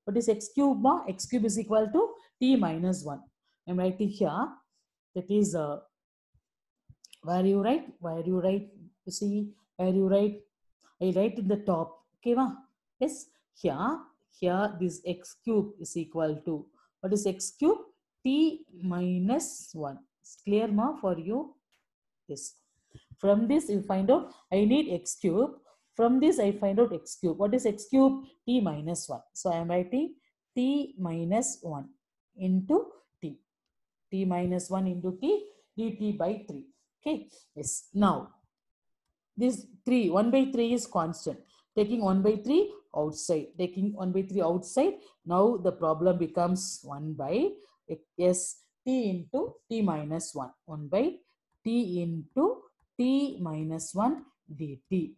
What is x cube? X cube is equal to t minus 1. I am writing here. That is, where you write? You see, where you write? I write in the top. Okay, ma? Yes. Here this x cube is equal to, what is x cube? T minus 1. It's clear, ma, for you? Yes. From this you find out I need x cube. From this I find out x cube. What is x cube? T minus 1. So I am writing t minus 1 into t. T minus 1 into t dt by 3. Okay. Yes. Now this 3, 1 by 3 is constant. Taking 1 by 3 outside. Taking 1 by 3 outside. Now the problem becomes 1 by s t into t minus 1. 1 by t into t minus 1 dt.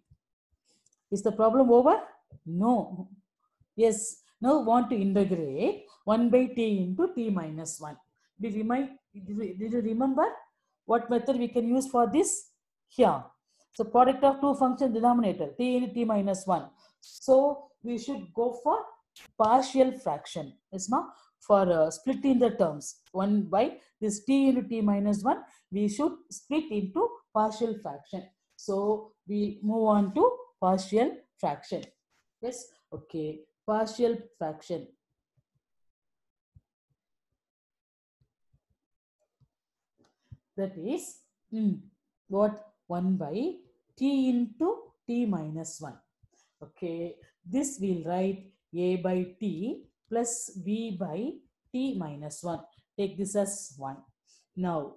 Is the problem over? No. Yes. Now want to integrate 1 by t into t minus 1. Did you remember what method we can use for this? Here. So product of two functions denominator t into t minus 1. So we should go for partial fraction. Yes, ma? For splitting the terms. 1 by this t into t minus 1, we should split into partial fraction. So we move on to partial fraction. Yes, okay. Partial fraction. That is what? 1 by t into t minus 1. Okay, this we'll write a by t plus b by t minus 1. Take this as 1. Now,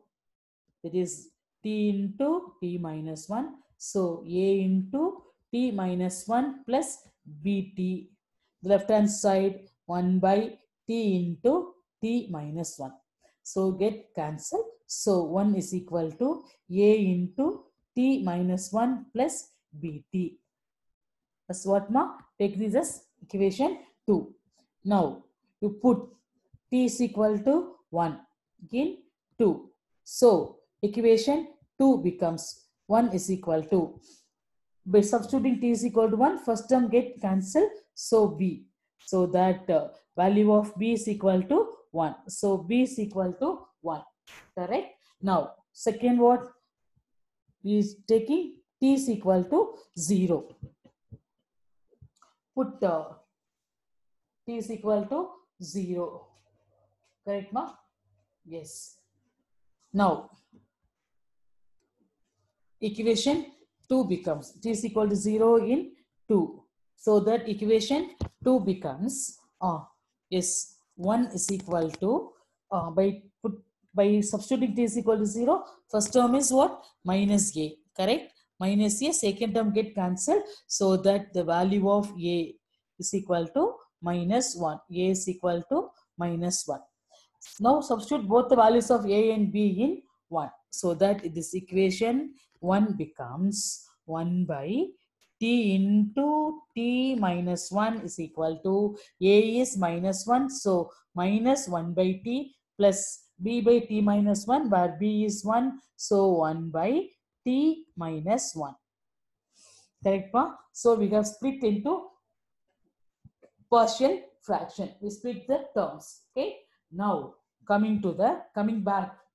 it is t into t minus 1. So, a into t minus 1 plus bt. The left hand side 1 by t into t minus 1. So, get cancelled. So, 1 is equal to a into t minus 1 plus bt. That's what, ma? Take this as equation 2. Now, you put t is equal to 1. Again, 2. So, equation 2 becomes 1 is equal to. By substituting t is equal to 1, first term get cancelled. So, b. So, that value of b is equal to 1. So, b is equal to 1. Correct? Now, second what? Is taking t is equal to 0. Put t is equal to 0. Correct, ma? Yes. Now, equation 2 becomes t is equal to 0 in 2. So that equation 2 becomes yes, 1 is equal to by substituting t is equal to 0, first term is what? Minus a, correct? Minus a, second term get cancelled, so that the value of a is equal to minus 1. A is equal to minus 1. Now substitute both the values of a and b in 1, so that this equation 1 becomes 1 by t into t minus 1 is equal to a is minus 1, so minus 1 by t plus b by t minus 1, where b is 1, so 1 by t minus 1. Correct, ma? So we have split into partial fraction. We split the terms. Okay. Now coming back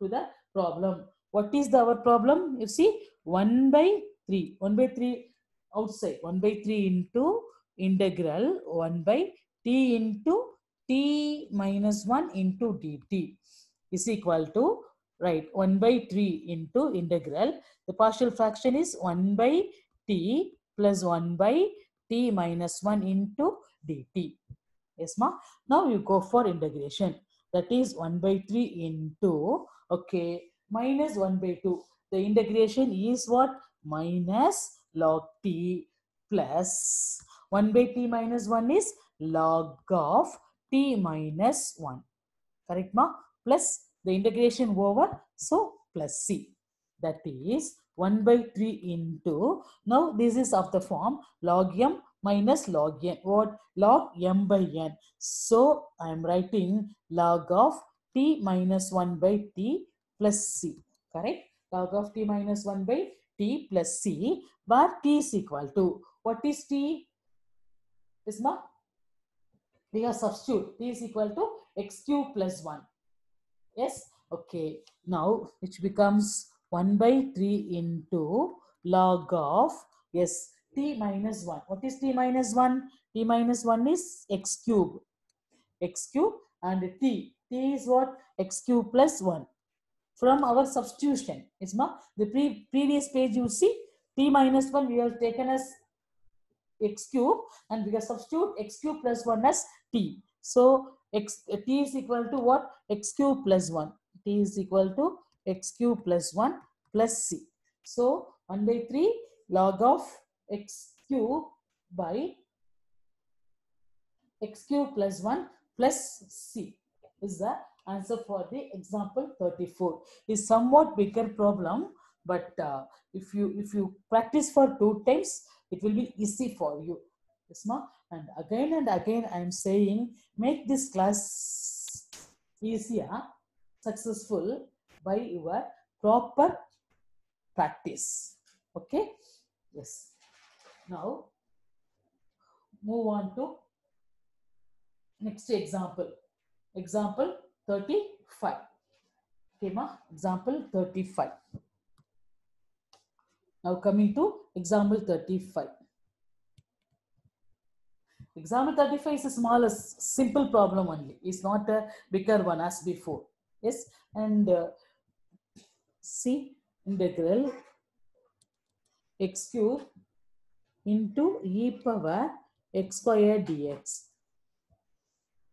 to the problem. What is our problem? You see, 1 by 3. 1 by 3 outside. 1 by 3 into integral 1 by t into t minus 1 into dt is equal to, right, 1 by 3 into integral. The partial fraction is 1 by t plus 1 by t minus 1 into dt. Yes, ma? Now you go for integration. That is 1 by 3 into, okay, minus 1 by 2. The integration is what? Minus log t plus 1 by t minus 1 is log of t minus 1. Correct, ma? Plus the integration over, so plus c. That is 1 by 3 into, now this is of the form log m minus log n. What? Log m by n. So I am writing log of t minus 1 by t plus c. Correct? Log of t minus 1 by t plus c, where t is equal to, what is t? Is ma? We have substitute. T is equal to x cube plus 1. Yes. Okay. Now which becomes 1 by 3 into log of, yes, t minus 1. What is t minus 1? T minus 1 is x cube. X cube and t. T is what? X cube plus 1. From our substitution. It's ma? The previous page you see, t minus 1 we have taken as x cube and we can substitute x cube plus 1 as t. So t is equal to what? X cube plus 1. T is equal to x cube plus 1 plus c. So 1 by 3 log of x cube by x cube plus 1 plus c is the answer for the example 34. Is somewhat bigger problem, but if you practice for 2 times, it will be easy for you. Yes, ma? And again I am saying, make this class easier, successful by your proper practice. Okay. Yes. Now move on to next example. Example 35. Okay, ma? Example 35. Now coming to example 35. Example 35 is a small, simple problem only. It's not a bigger one as before. Yes, and see, integral x cube into e power x square dx.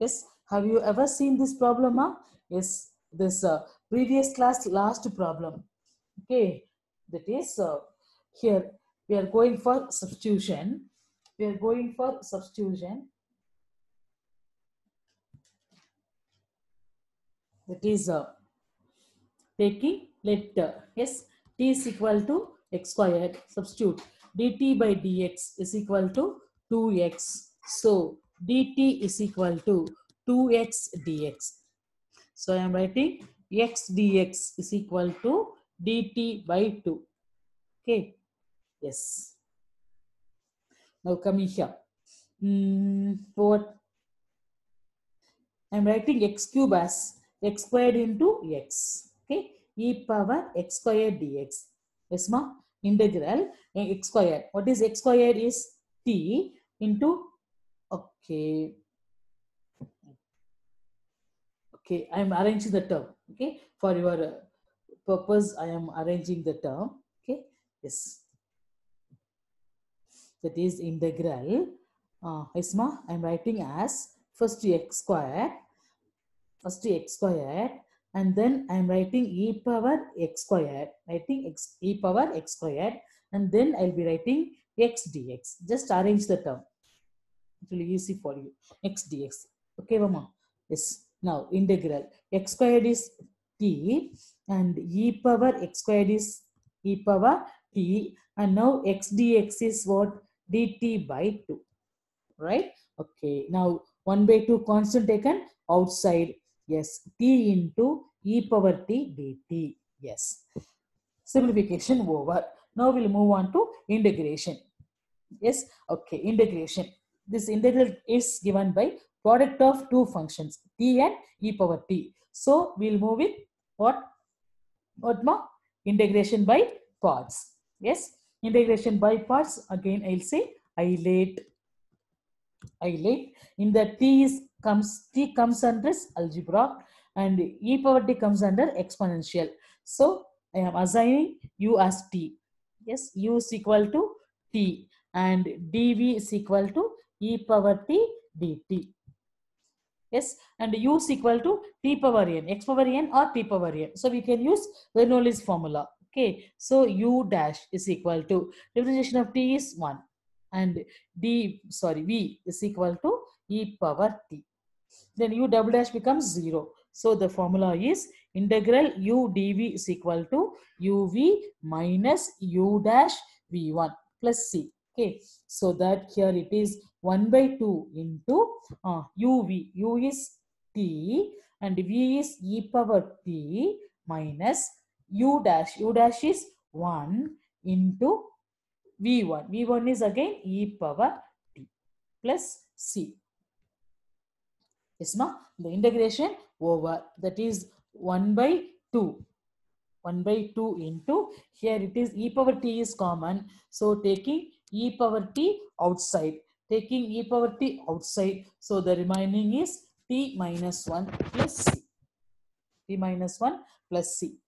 Yes, have you ever seen this problem? Huh? Yes, this previous class last problem. Okay, that is here we are going for substitution. We are going for substitution. That is taking let yes, t is equal to x squared. Substitute dt by dx is equal to 2x. So dt is equal to 2x dx. So I am writing x dx is equal to dt by 2. Okay. Yes. Now coming here. What? I am writing x cube as x squared into x. Okay. e power x square dx. Yes, ma? Integral x square. What is x square? Is t into, okay, okay, I am arranging the term. Okay, for your purpose, I am arranging the term. Okay, yes, that is integral. Yes, ma? I am writing as first x square, and then I am writing e power x squared, e power x squared, and then I'll be writing x dx. Just arrange the term. It will be easy for you. X dx. Okay, Mama? Yes. Now, integral x squared is t, and e power x squared is e power t, and now x dx is what? Dt by 2. Right? Okay. Now, 1 by 2 constant taken outside. Yes. T into e power t dt. Yes. Simplification over. Now, we'll move on to integration. Yes. Okay. Integration. This integral is given by product of two functions, t and e power t. So, we'll move with what? What more? Integration by parts. Yes. Integration by parts. Again, I'll say isolate. In the t comes under algebra, and e power t comes under exponential. So I am assigning u as t. Yes, u is equal to t, and dv is equal to e power t dt. Yes, and u is equal to t power n, x power n or t power n. So we can use Bernoulli's formula. Okay, so u dash is equal to differentiation of t is 1, and v is equal to e power t. Then u double dash becomes 0. So the formula is integral u dv is equal to uv minus u dash v1 plus c. Okay, so that here it is 1 by 2 into uv. U is t and v is e power t minus u dash. U dash is 1 into v1. V1 is again e power t plus c. Yes, ma? The integration over. That is 1 by 2. 1 by 2 into, here it is e power t is common. So taking e power t outside. Taking e power t outside. So the remaining is t minus 1 plus c. T minus 1 plus c.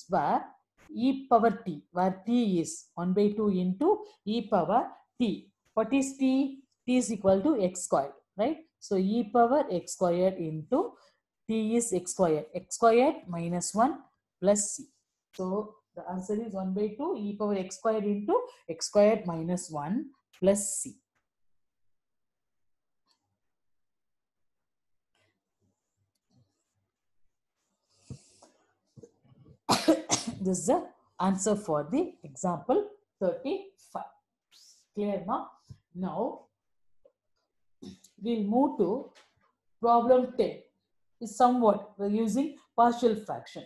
Where e power t, where t is 1 by 2 into e power t. What is t? T is equal to x squared, right? So e power x squared into t is x squared minus 1 plus c. So the answer is 1 by 2 e power x squared into x squared minus 1 plus c. This is the answer for the example 35. Clear now? Now we'll move to problem 10. Is somewhat we're using partial fraction.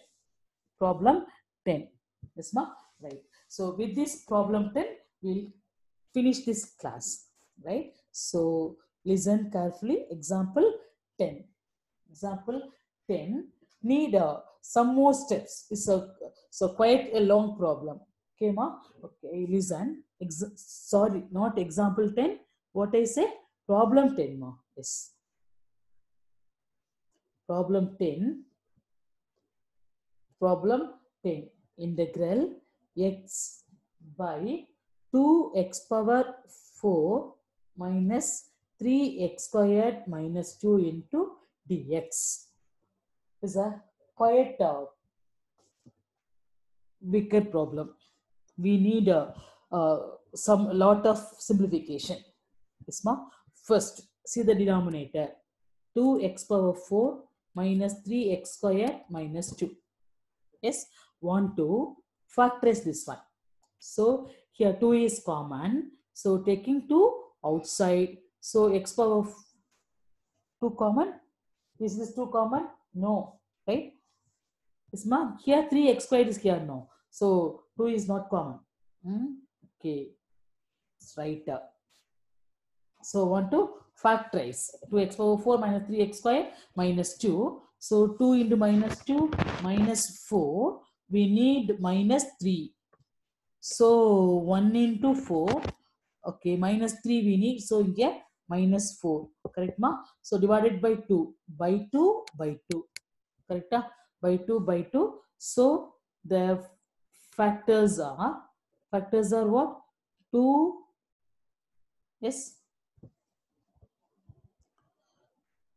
Problem 10. Yes, ma? Right. So with this problem 10, we'll finish this class. Right. So listen carefully. Example 10. Example 10 need some more steps. It's so quite a long problem. Okay, ma? Okay, listen. Sorry, not example 10. What I say? Problem 10, ma. Yes. Problem 10. Problem 10. Integral x by 2x power 4 minus 3x squared minus 2 into dx. Is a quite wicked problem. We need a lot of simplification. Yes, ma? First, see the denominator. 2x power 4 minus 3x squared minus 2. Yes, want to factorize this one. So here 2 is common. So taking 2 outside. So x power 2 common. Is this 2 common? No, right? Is ma? Here 3x squared is here, no. So 2 is not common. Okay, it's right. So want to factorize 2x power 4 minus 3x squared minus 2. So 2 into minus 2, minus 4. We need minus 3. So 1 into 4. Okay, minus 3 we need. So we get minus 4. Correct, ma? So divided by 2. By 2, by 2. Correct? By 2, by 2. So the factors are what? 2. Yes.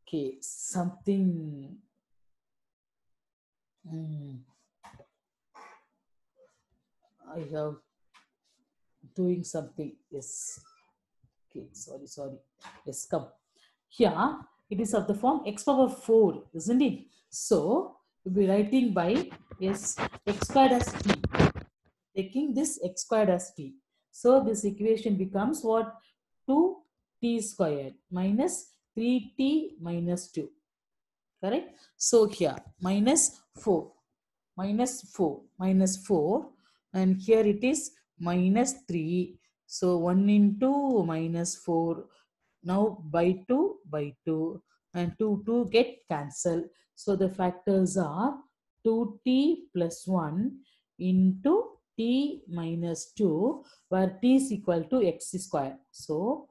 Okay, something. I have doing something. Yes. Okay, sorry. Yes, come. Here, it is of the form x power 4, isn't it? So, we'll be writing by yes, x squared as t. Taking this x squared as t. So, this equation becomes what? 2t squared minus 3t minus 2. Correct? So, here, minus 4. Minus 4, and here it is minus 3. So 1 into minus 4. Now by 2, and 2 get cancelled. So the factors are 2t plus 1 into t minus 2, where t is equal to x square. So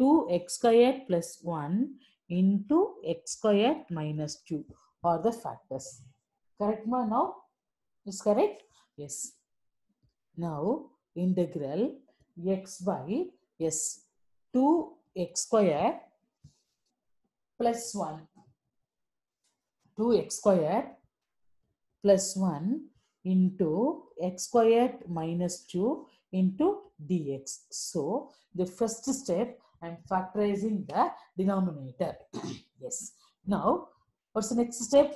2x squared plus 1 into x squared minus 2 are the factors. Correct, ma? Now is correct? Yes. Now integral x by yes 2x squared plus 1, 2x squared plus 1 into x squared minus 2 into dx. So the first step, I'm factorizing the denominator. Yes. Now what's the next step?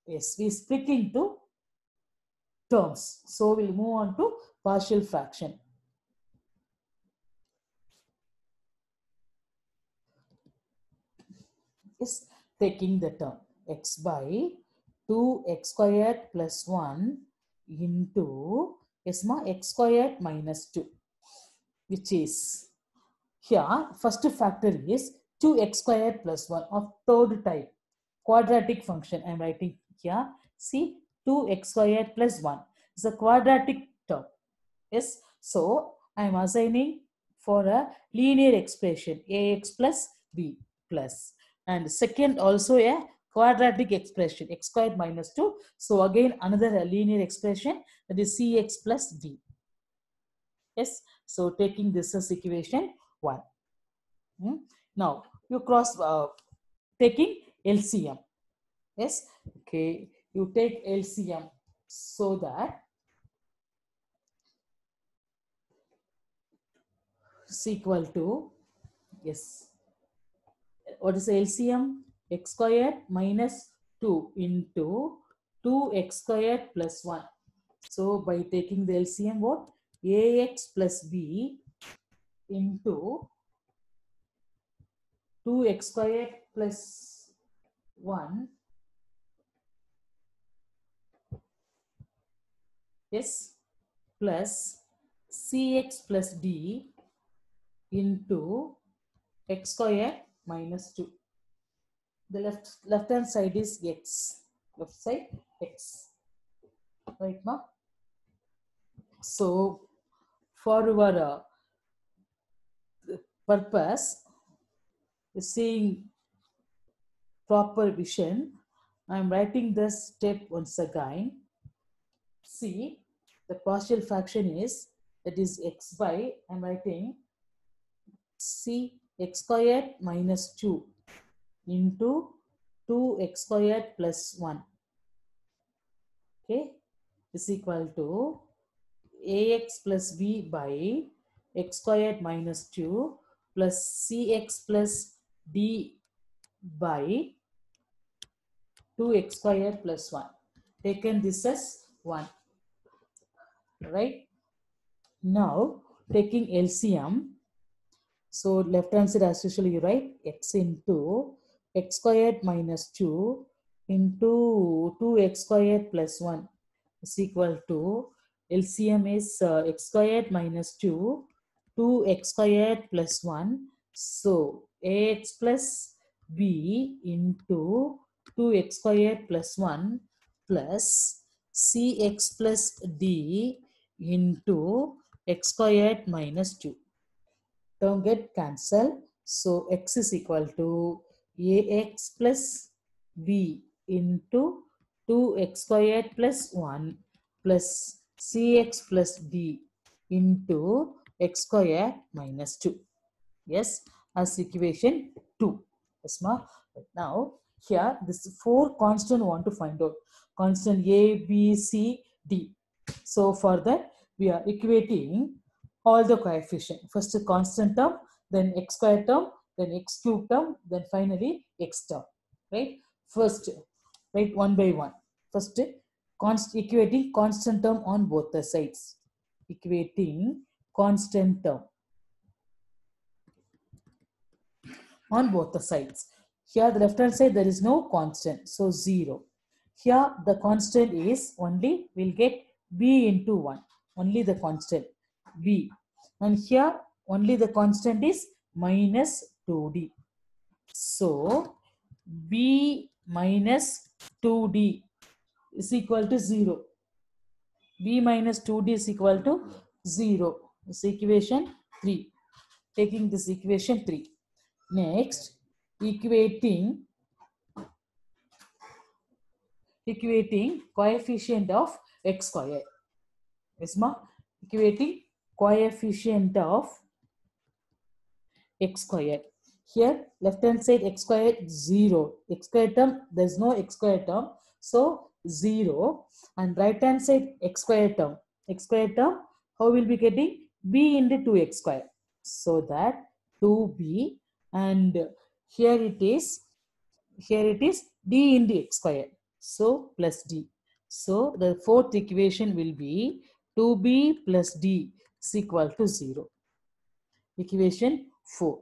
Yes, we split into terms. So we'll move on to partial fraction. Is taking the term x by 2x squared plus 1 into x squared minus 2, which is here first factor is 2x squared plus 1 of third type quadratic function. I am writing here. See, 2x squared plus 1 is a quadratic term. Yes, so I am assigning for a linear expression ax plus b plus, and second also a quadratic expression x squared minus 2. So again another linear expression, that is cx plus d. Yes, so taking this as equation 1. Now you cross taking LCM. Yes, okay, you take LCM so that is equal to yes, what is the LCM? X squared minus 2 into 2x squared plus 1. So by taking the LCM, what? Ax plus b into 2x squared plus 1. Yes, plus cx plus d into x squared minus 2. The left hand side is x. Left side x. Right, ma? So for our purpose, seeing proper vision, I am writing this step once again. See, the partial fraction is, that is x by, I am writing c x squared minus 2 into 2x squared plus 1. Okay, is equal to ax plus b by x squared minus 2 plus cx plus d by 2x squared plus 1. Taken this as 1. Right? Now, taking LCM. So, left hand side as usual you write x into x squared minus 2 into 2x squared plus 1 is equal to LCM is x squared minus 2, 2x squared plus 1. So, ax plus b into 2x squared plus 1 plus cx plus d into x squared minus 2. Term get cancelled. So x is equal to ax plus b into 2x squared plus 1 plus cx plus d into x squared minus 2. Yes, as equation 2. Yes, ma. Now, here this 4 constant want to find out. Constant A, B, C, D. So, for that, we are equating all the coefficient. First, a constant term, then x square term, then x cube term, then finally x term. Right? First, right, one by one. First, equating constant term on both the sides. Equating constant term on both the sides. Here the left hand side there is no constant, so 0. Here the constant is only, we'll get b into 1, only the constant b. And here only the constant is minus 2d. So b minus 2d is equal to 0. b minus 2d is equal to 0. This is equation 3. Taking this equation 3. Next, equating coefficient of x squared. Yes, ma? Equating coefficient of x squared. Here, left hand side x squared 0. X squared term, there is no x squared term. So, 0. And right hand side x squared term. X squared term, how will be getting? B into 2x squared. So that 2b, and here it is d into x squared. So plus d. So the fourth equation will be 2b plus d is equal to 0. Equation 4.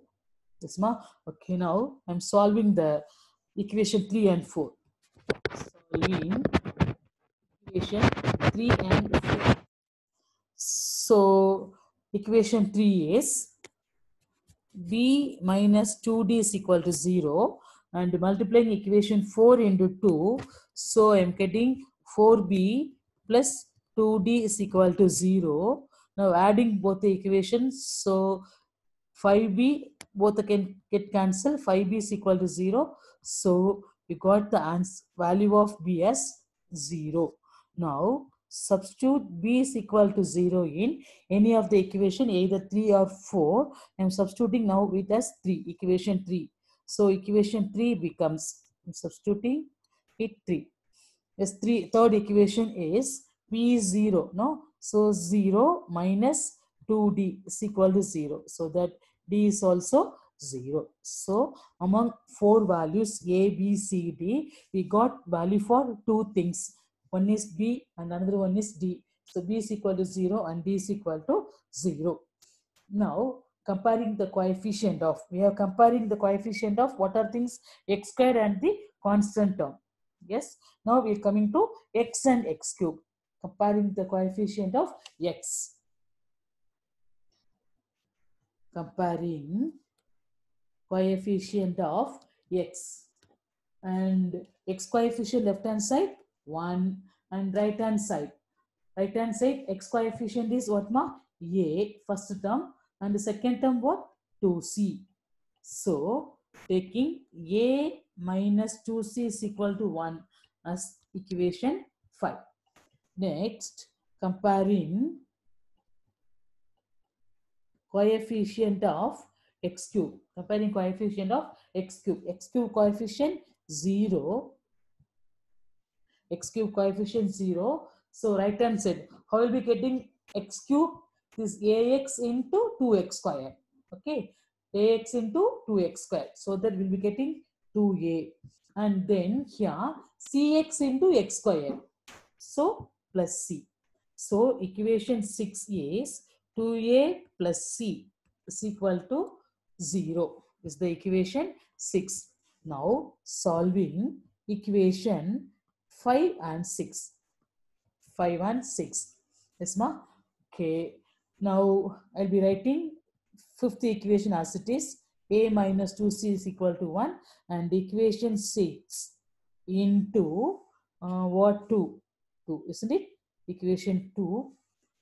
Yes, ma? Okay, now I'm solving the equation 3 and 4. Solving equation 3 and 4. So equation 3 is b minus 2d is equal to 0, and multiplying equation 4 into 2, so I am getting 4b plus 2d is equal to 0. Now adding both the equations, so 5b both can get cancelled, 5b is equal to 0, so we got the answer, value of b as 0. Now substitute b is equal to 0 in any of the equation, either 3 or 4. I am substituting now with as 3, equation 3. So equation 3 becomes, I'm substituting it 3. Yes, third equation is b is 0, no? So 0 minus 2d is equal to 0. So that d is also 0. So among 4 values a, b, c, d, we got value for 2 things. One is b and another one is d. So b is equal to 0 and d is equal to 0. Now comparing the coefficient of, we are comparing the coefficient of what are things? X squared and the constant term. Yes. Now we are coming to x and x cube. Comparing the coefficient of x. Comparing coefficient of x. And x coefficient left hand side 1 and right hand side. Right hand side x coefficient is what, ma? A, first term, and the second term what? 2c. So taking a minus 2c is equal to 1 as equation 5. Next, comparing coefficient of x cube. Comparing coefficient of x cube. X cube coefficient 0. X cube coefficient 0. So right hand side, how will be getting x cube? This ax into 2x square. Okay, ax into 2x square. So that will be getting 2a. And then here cx into x square. So plus c. So equation 6 is 2a plus c is equal to 0. Is the equation 6. Now solving equation 5 and 6. 5 and 6. Yes, ma? Okay. Now I'll be writing fifth equation as it is. A minus 2c is equal to 1. And equation 6. into what 2? 2, isn't it? Equation 2,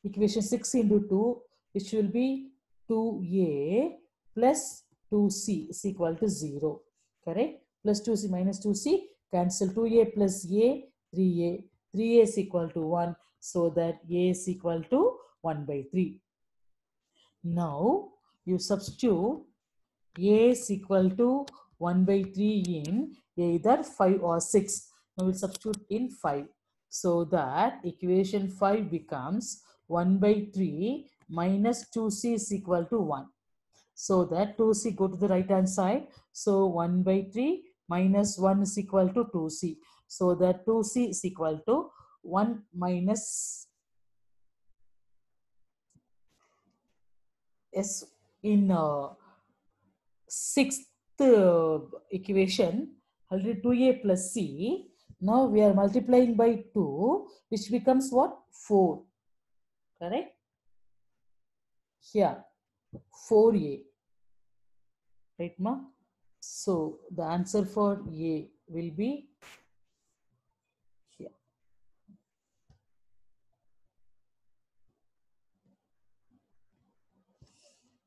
equation 6 into 2, which will be 2a plus 2c is equal to 0. Correct? Plus 2c minus 2c, cancel 2a plus a, 3a. 3a is equal to 1, so that a is equal to 1 by 3. Now, you substitute a is equal to 1 by 3 in either 5 or 6. Now we'll substitute in 5. So that equation 5 becomes 1 by 3 minus 2c is equal to 1. So that 2c go to the right hand side. So 1 by 3 minus 1 is equal to 2c. So that 2c is equal to 1 minus s in sixth equation, already 2a plus c. Now we are multiplying by 2, which becomes what? 4. Correct? Here, 4a. Right, ma? So the answer for a will be here.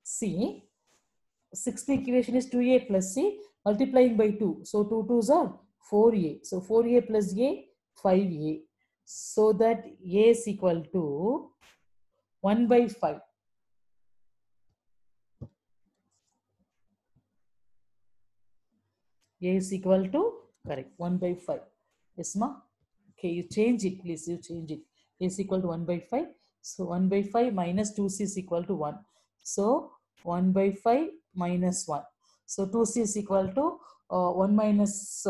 See, sixth equation is 2a plus c multiplying by 2. So 2 2s are 4a. So 4a plus a, 5a. So that a is equal to 1 by 5. A is equal to, correct, 1 by 5. Yes, ma? Okay, you change it, please. You change it. A is equal to 1 by 5. So 1 by 5 minus 2c is equal to 1. So 1 by 5 minus 1. So 2c is equal to 1 minus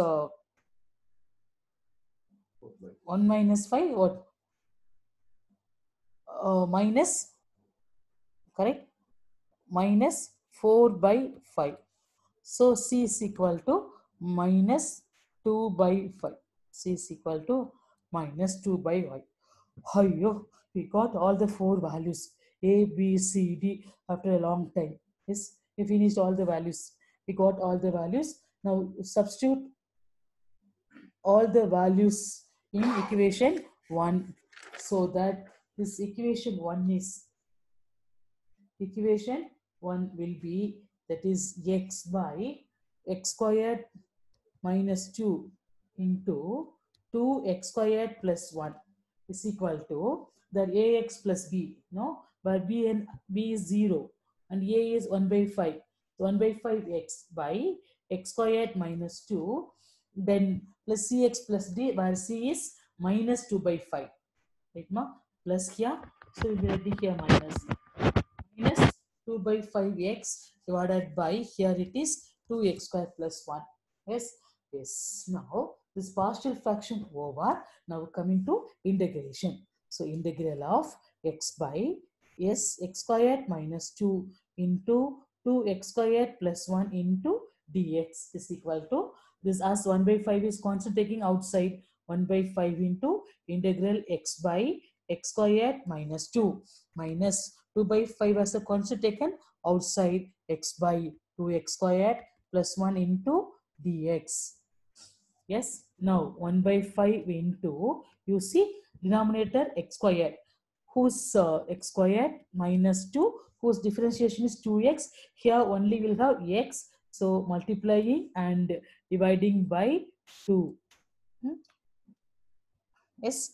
1 minus 5, what? Minus, correct? Minus 4 by 5. So c is equal to minus 2 by 5. C is equal to minus 2 by 5. Ayyo, we got all the 4 values. A, B, C, D after a long time. Yes, we finished all the values. We got all the values. Now substitute all the values in equation 1. So that this equation 1 is, equation 1 will be, that is x by x squared minus 2 into 2x squared plus 1 is equal to the ax plus b, no? But b is 0 and a is 1 by 5. So 1 by 5x by x squared minus 2, then plus cx plus d, where c is minus 2 by 5. Right, ma? Plus here, so we will be writing here minus 2 by 5x divided by, here it is 2x square plus 1. Yes, yes. Now this partial fraction over. Now coming to integration. So integral of x by s x squared minus 2 into 2x squared plus 1 into dx is equal to this, as 1 by 5 is constant, taking outside, 1 by 5 into integral x by x squared minus 2 minus 2 by 5 as a constant taken outside, x by 2x squared plus 1 into dx. Yes, now 1 by 5 into, you see, denominator x squared, whose x squared minus 2, whose differentiation is 2x. Here only will have x, so multiplying and dividing by 2. Yes.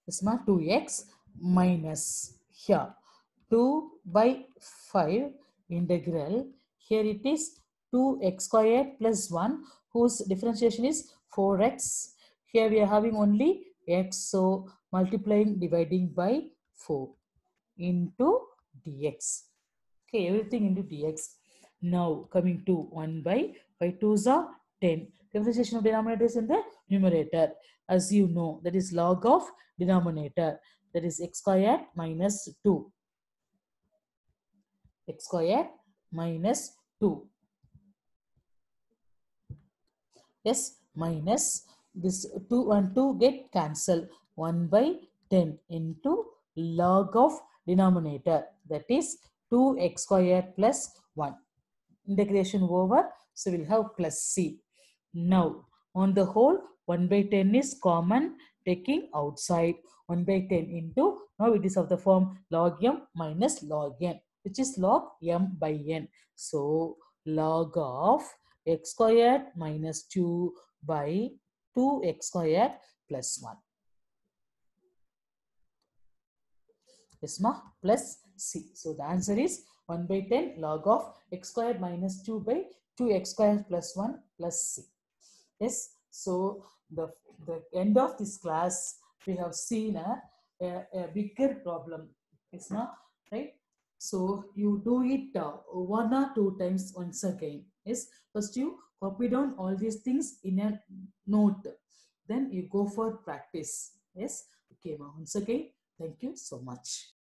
Is my 2x minus here 2 by 5 integral. Here it is 2x squared plus 1, whose differentiation is 4x. Here we are having only x, so multiplying, dividing by 4 into dx. Okay, everything into dx. Now coming to 1 by 5 2s are 10. Differentiation of denominator is in the numerator. As you know, that is log of denominator. That is x squared minus 2. X squared minus 2. Yes, minus this 2 and 2 get cancelled. 1 by 10 into log of denominator. That is 2x squared plus 1. Integration over, so we'll have plus c. Now, on the whole, 1 by 10 is common, taking outside 1 by 10 into, now it is of the form log m minus log n, which is log m by n. So, log of x squared minus 2 by 2x squared plus 1. Yes, ma, plus c. So the answer is 1 by 10 log of x squared minus 2 by 2x squared plus 1 plus c. Yes, so the end of this class, we have seen a bigger problem. Yes, ma, right? So you do it 1 or 2 times once again. Yes, first you copy down all these things in a note. Then you go for practice. Yes, okay, ma. Once again, thank you so much.